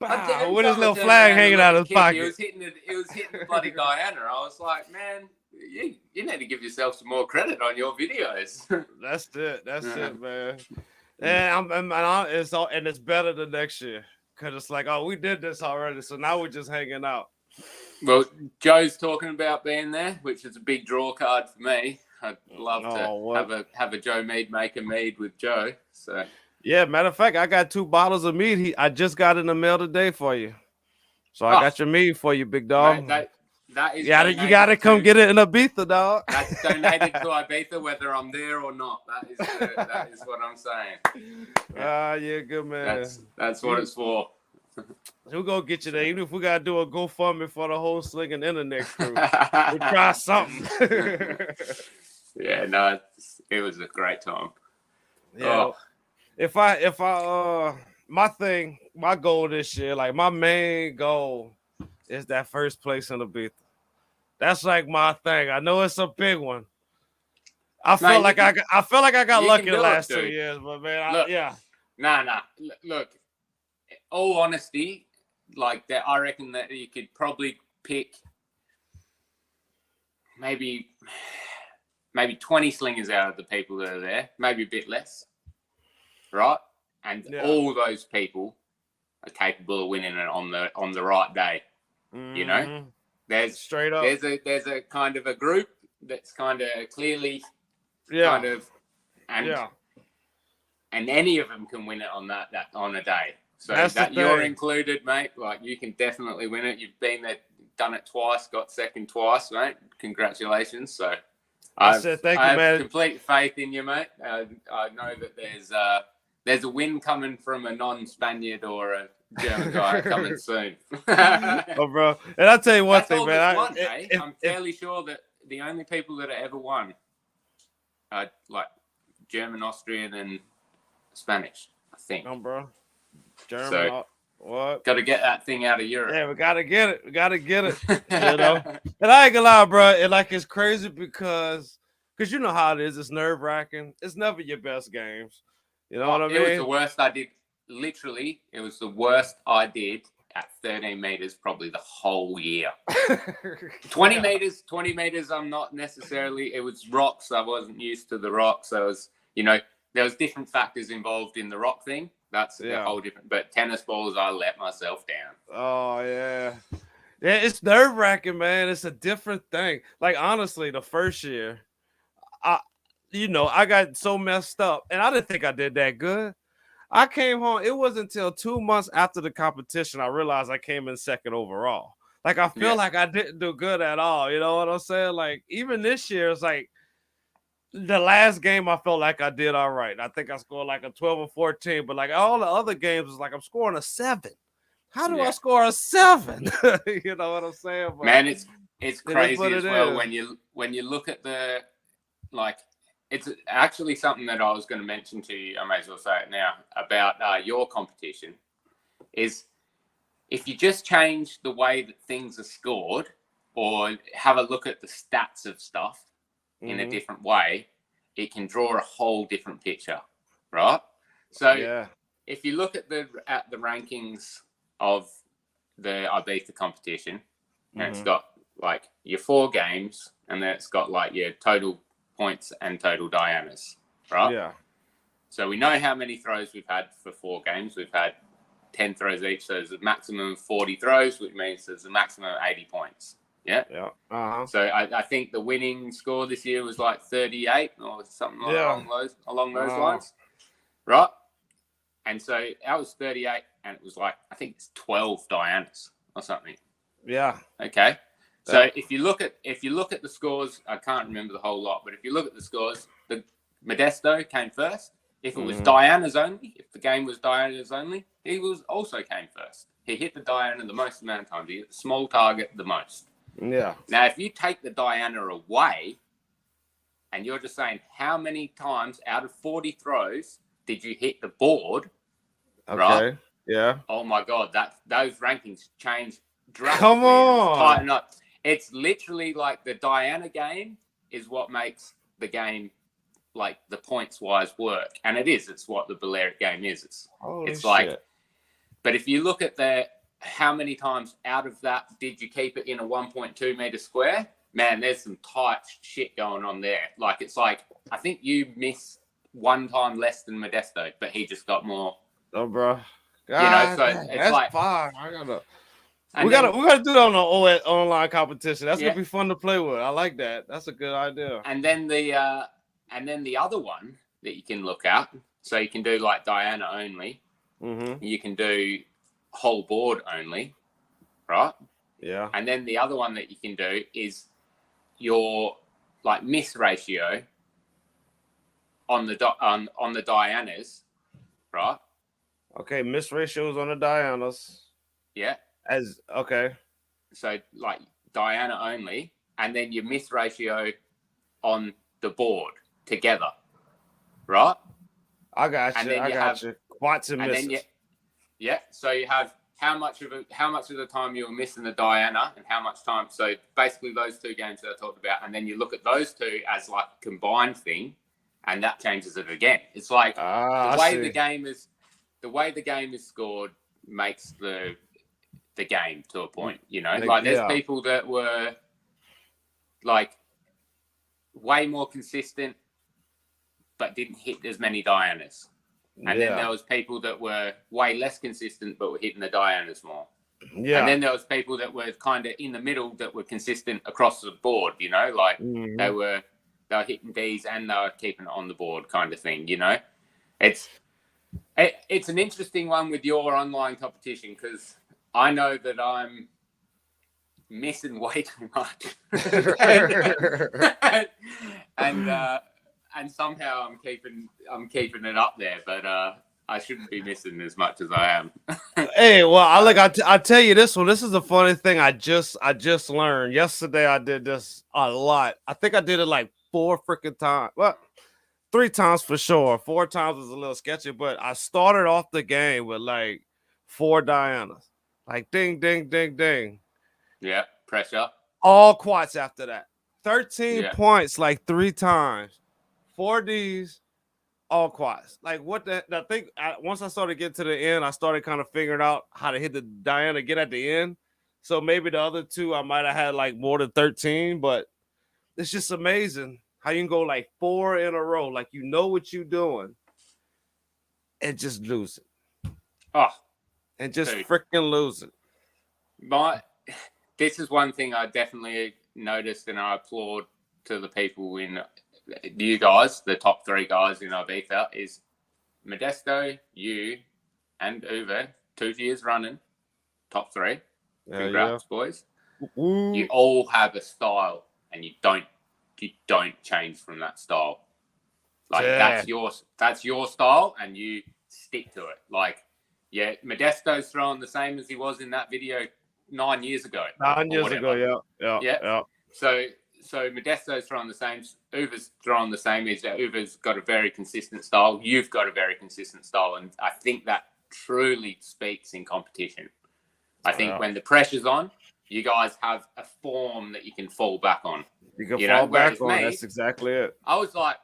with his little flag hanging out of his pocket. He was hitting the bloody diagonal. I was like, man, you need to give yourself some more credit on your videos. That's it, man. And it's better than next year, because it's like, oh, we did this already, so now we're just hanging out. Well, Joe's talking about being there, which is a big draw card for me. I'd love to have a Joe Mead make a mead with Joe. So yeah, matter of fact, I got 2 bottles of mead. I just got in the mail today for you, so I got your mead for you, big dog. Mate, that is. You gotta come get it in Ibiza, dog. That's donated to Ibiza, whether I'm there or not. That is what I'm saying. Yeah, good man. That's what it's for. We'll go get you there, even if we gotta do a GoFundMe for the whole Slinging Internet crew. We'll try something. Yeah, no, it was a great time. Yeah. Oh, If I my goal this year, like my main goal is that first place in the beat. That's like my thing. I know it's a big one. I no, feel like I feel like I got you can lucky the do it, last 2 dude. years, but man, Look, yeah. nah. Look, all honesty, like that, I reckon that you could probably pick maybe 20 slingers out of the people that are there, maybe a bit less, right? And all those people are capable of winning it on the right day. Mm-hmm. You know, there's straight up. There's a kind of a group that's kind of clearly kind of and any of them can win it on that on a day. So that's that you're included, mate. Like you can definitely win it. You've been there, done it twice, got second twice, mate. Congratulations. So I have complete faith in you, mate. I know that there's a win coming from a non-Spaniard or a German guy coming soon. Oh, bro. And I'll tell you one thing, man. I'm fairly sure that the only people that have ever won are like German, Austrian, and Spanish, I think. No, bro. German. So, what? Got to get that thing out of Europe. Yeah, we gotta get it. You know. And I ain't gonna lie, bro. It's crazy because you know how it is. It's nerve wracking. It's never your best games. You know what I mean? It was the worst I did. Literally, it was the worst I did at 13 meters probably the whole year. 20 meters. I'm not necessarily. It was rocks. I wasn't used to the rocks. I was, there was different factors involved in the rock thing. That's a whole different. But tennis balls, I let myself down. Oh yeah, it's nerve wracking, man. It's a different thing. Like honestly, the first year, I got so messed up, and I didn't think I did that good. I came home. It wasn't until 2 months after the competition I realized I came in second overall. Like I feel like I didn't do good at all. You know what I'm saying? Like even this year, it's like. The last game, I felt like I did all right. I think I scored like a 12 or 14, but like all the other games was like I'm scoring a 7. How do I score a 7? You know what I'm saying? But man, it's crazy as well when you look at the like. It's actually something that I was going to mention to you. I may as well say it now about your competition. Is if you just change the way that things are scored, or have a look at the stats of stuff. In a different way, it can draw a whole different picture, right? So if you look at the rankings of the Ibiza competition, and it's got like your 4 games, and then it's got like your total points and total Dianas, right? Yeah. So we know how many throws we've had for 4 games. We've had 10 throws each, so there's a maximum of 40 throws, which means there's a maximum of 80 points. Yeah. Uh-huh. So I think the winning score this year was like 38 or something along those lines, right? And so I was 38, and it was like I think it's 12 Dianas or something. Yeah. Okay. So if you look at the scores, I can't remember the whole lot, but if you look at the scores, the Modesto came first. If it was Dianas only, if the game was Dianas only, he also came first. He hit the Diana the most amount of times. He hit the small target the most. Yeah. Now, if you take the Diana away, and you're just saying how many times out of 40 throws did you hit the board? Okay. Right? Yeah. Oh my God, those rankings change drastically. Come on. Tighten up. It's literally like the Diana game is what makes the game, like the points wise, work, and it is. It's what the Balearic game is. It's like, but if you look at how many times out of that did you keep it in a 1.2 meter square? Man, there's some tight shit going on there. Like, it's like, I think you missed 1 time less than Modesto, but he just got more. Oh, bro. God, so it's that's like fine. We gotta do that on an online competition. That's gonna be fun to play with. I like that. That's a good idea. And then the other one that you can look at, so you can do like Diana only. You can do whole board only, right? Yeah. And then the other one that you can do is your like miss ratio on the Dianas, right? Okay, miss ratios on the Dianas. Yeah. So like Diana only, and then your miss ratio on the board together, right? I got And you. then I you got have, you. Quats and and misses. then so you have how much of the time you were missing the Diana and how much time. So basically those two games that I talked about, and then you look at those two as like a combined thing, and that changes it again. It's like the way the game is scored makes the game to a point, you know. Like there's people that were like way more consistent but didn't hit as many Dianas. And then there was people that were way less consistent but were hitting the Dianas more. Yeah. And then there was people that were kind of in the middle that were consistent across the board, you know, like they were hitting Ds and they were keeping it on the board kind of thing, you know. It's an interesting one with your online competition because I know that I'm missing way too much. and somehow I'm keeping it up there, but I shouldn't be missing as much as I am. Hey, well, I tell you this one. This is a funny thing I just learned. Yesterday I did this a lot. I think I did it like 4 freaking times. Well, 3 times for sure. 4 times was a little sketchy, but I started off the game with like 4 Dianas. Like ding, ding, ding, ding. Yeah, pressure. All quads after that. 13 points like 3 times. 4 Ds, all quads. Like what the? I think once I started getting to the end, I started kind of figuring out how to hit the Diana again at the end. So maybe the other 2 I might have had like more than 13, but it's just amazing how you can go like 4 in a row, like you know what you're doing, and just lose it. Oh, and just freaking lose it. This is one thing I definitely noticed, and I applaud to the people in you guys, the top 3 guys in Ibiza, is Modesto, you, and Uwe, 2 years running, top 3. Congrats, boys. Ooh. You all have a style, and you don't change from that style. Like that's your style, and you stick to it. Like, yeah, Modesto's throwing the same as he was in that video 9 years ago. 9 years ago, yeah. So Modesto's throwing the same. Uwe's throwing the same. Uwe's got a very consistent style. You've got a very consistent style, and I think that truly speaks in competition. I think when the pressure's on, you guys have a form that you can fall back on. You can fall back on. That's exactly it. I was like,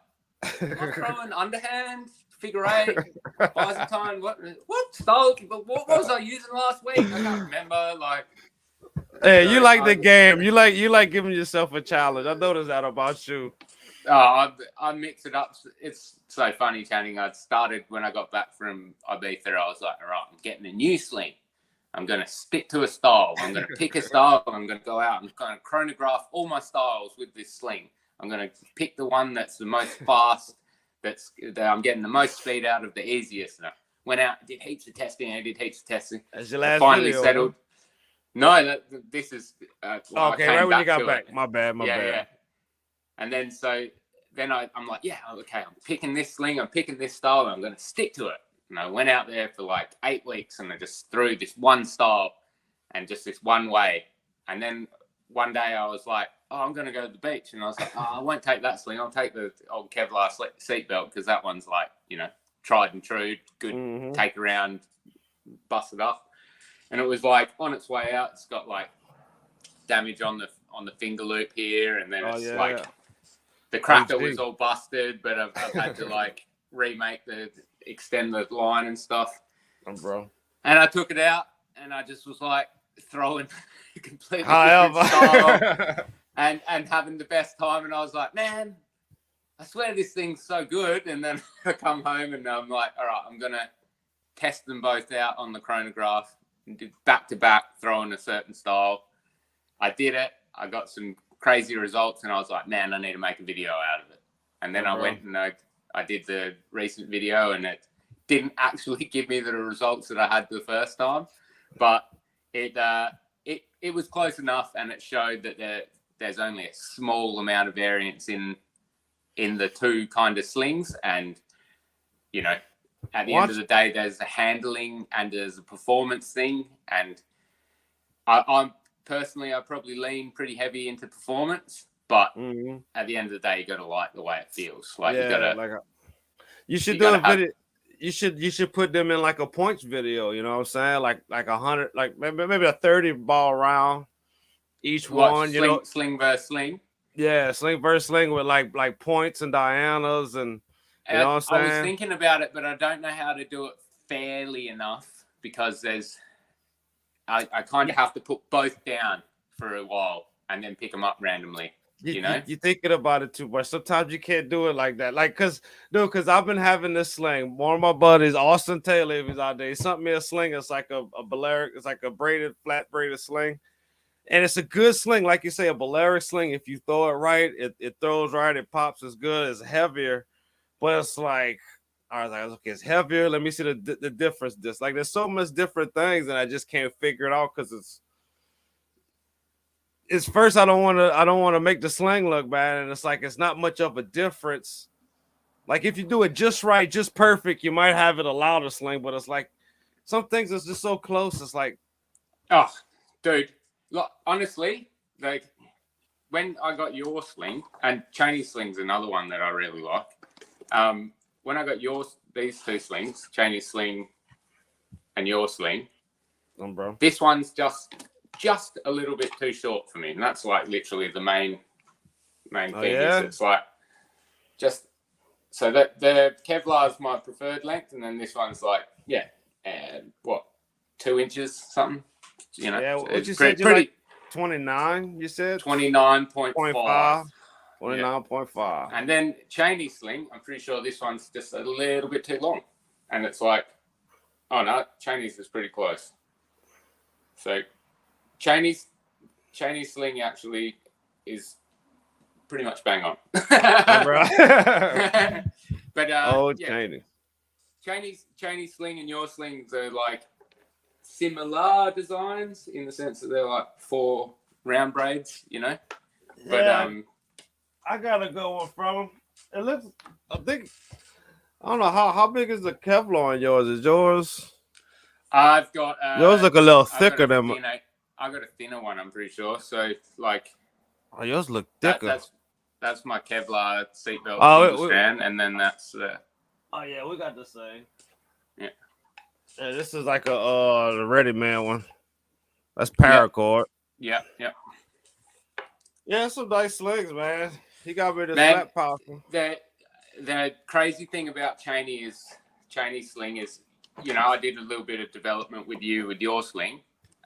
am I throwing underhand, figure 8, Byzantine? What style? What was I using last week? I can't remember. Like. Hey, you like the game. You like giving yourself a challenge. I noticed that about you. I mix it up. It's so funny, Channing. I started when I got back from Ibiza. I was like, all right, I'm getting a new sling. I'm going to stick to a style. I'm going to pick a style. I'm going to go out. I'm going to chronograph all my styles with this sling. I'm going to pick the one that's the most fast, that I'm getting the most speed out of, the easiest. And I went out, did heaps of testing. As your last finally video, settled. No, this is okay. Right when you got back, my bad. Yeah. And then I'm like, yeah, okay. I'm picking this sling. I'm picking this style. And I'm going to stick to it. And I went out there for like 8 weeks, and I just threw this one style and just this one way. And then one day I was like, oh, I'm going to go to the beach. And I was like, oh, I won't take that sling. I'll take the old Kevlar seatbelt, because that one's like, you know, tried and true, good, take around, bust it up. And it was like on its way out, it's got like damage on the finger loop here, and then it's the cracker was all busted, but I've had to like extend the line and stuff. Bro. And I took it out, and I just was like throwing completely different style and having the best time. And I was like, man, I swear this thing's so good. And then I come home and I'm like, all right, I'm gonna test them both out on the chronograph. Did back to back, throwing a certain style. I did it. I got some crazy results, and I was like, man, I need to make a video out of it. And then I went and I did the recent video, and it didn't actually give me the results that I had the first time, but it was close enough, and it showed that there's only a small amount of variance in the 2 kind of slings, and you know. At the end of the day, there's a handling and there's a performance thing. And I'm personally, I probably lean pretty heavy into performance. But Mm-hmm. at the end of the day, you got to like the way it feels. Like Yeah, you got to. like you should You do gotta a video. You should put them in like a points video. You know what I'm saying? Like 100, like maybe a 30 ball round each What one. You know, sling versus sling? yeah, sling versus sling with like points and Dianas and you know what I'm I was saying? thinking about it, but I don't know how to do it fairly enough because I kind of have to put both down for a while and then pick them up randomly. You know, You're thinking about it too much. Sometimes you can't do it like that. Like, cause I've been having this sling. One of my buddies, Austin Taylor, if he's out there, he sent me a sling. It's like a Balearic, it's like a flat braided sling. And it's a good sling, like you say, a Balearic sling. If you throw it right, it throws right, it pops, it's good, it's heavier, but it's like, I was like, okay, it's heavier. Let me see the difference. This like there's so much different things, and I just can't figure it out because it's first I don't want to make the sling look bad, and it's like it's not much of a difference. Like if you do it just right, just perfect, you might have it a louder sling, but it's like some things is just so close. It's like, oh, dude, look, honestly, like when I got your sling, and Chinese sling's another one that I really like. When I got these two slings, Chinese sling and your sling, bro, this one's just a little bit too short for me, and that's like literally the main thing. Yeah? Is it's like just so that the Kevlar is my preferred length, and then this one's like 2 inches something. You know, yeah. so What it's you pretty, said? You like 29? You said 29.5. 29.5. And then Cheney sling, I'm pretty sure this one's just a little bit too long, and it's like, oh no, Cheney's is pretty close. So Chinese sling actually is pretty much bang on. But Chinese sling and your slings are like similar designs in the sense that they're like 4 round braids, you know. Yeah, But I gotta go from. It looks. I think. I don't know how big is the Kevlar on yours? Is yours? I've got Yours look a little thicker than. I got a thinner one, I'm pretty sure. So like, Oh, yours look thicker. That's my Kevlar seatbelt single strand, and then that's. Oh yeah, we got the same. Yeah. Yeah, this is like the Ready Man one. That's Paracord. Yeah. Yeah, some nice slings, man. He got rid of flat power. The crazy thing about Cheney sling is, you know, I did a little bit of development with your sling,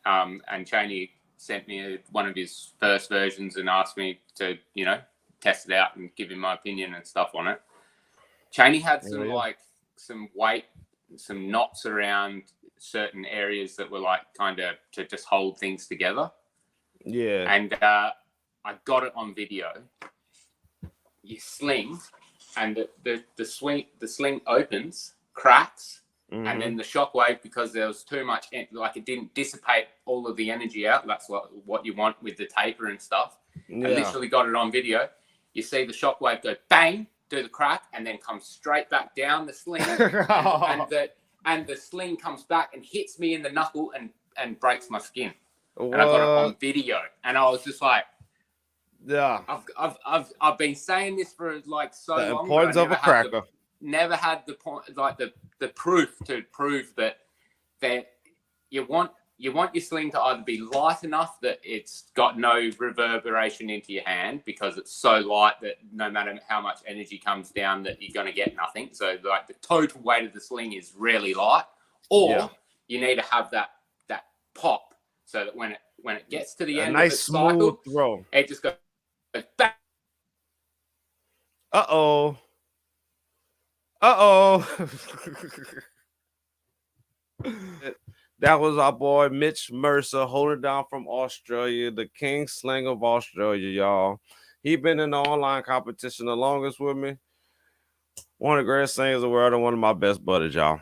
and Cheney sent me one of his first versions and asked me to, you know, test it out and give him my opinion and stuff on it. Cheney had some weight, some knots around certain areas that were like kind of to just hold things together. Yeah. And I got it on video. You sling, and the sling opens, cracks, and then the shockwave, because there was too much, like it didn't dissipate all of the energy out. That's what you want with the taper and stuff. Yeah. I literally got it on video. You see the shockwave go bang, do the crack, and then come straight back down the sling, and the sling comes back and hits me in the knuckle and breaks my skin. What? And I got it on video, and I was just like, yeah, I've been saying this for like so long. The importance of a cracker. Never had the point, like the proof to prove that you want your sling to either be light enough that it's got no reverberation into your hand, because it's so light that no matter how much energy comes down that you're going to get nothing. So like the total weight of the sling is really light, or you need to have that pop, so that when it gets to the end of its cycle, throw, it just goes back. Uh-oh. That was our boy Mitch Mersa, holding down from Australia, the king sling of Australia, y'all. He been in the online competition the longest with me. One of the greatest slingers in the world and one of my best buddies, y'all.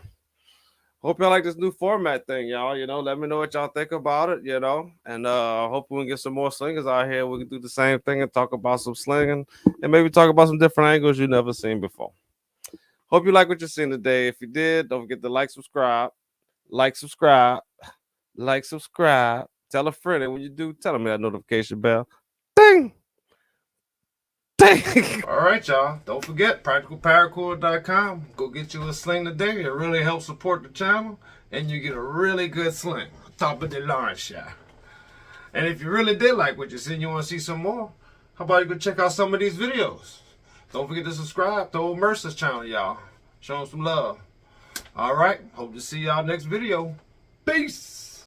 Hope y'all like this new format thing, y'all. You know, let me know what y'all think about it, you know. And hope we can get some more slingers out here. We can do the same thing and talk about some slinging and maybe talk about some different angles you've never seen before. Hope you like what you're seeing today. If you did, don't forget to like, subscribe. Tell a friend. And when you do, tell them that notification bell. Ding! Dang. All right, y'all. Don't forget, practicalparacord.com. Go get you a sling today. It really helps support the channel, and you get a really good sling. Top of the line shot. And if you really did like what you see and you want to see some more, how about you go check out some of these videos? Don't forget to subscribe to old Mercer's channel, y'all. Show him some love. All right. Hope to see y'all next video. Peace.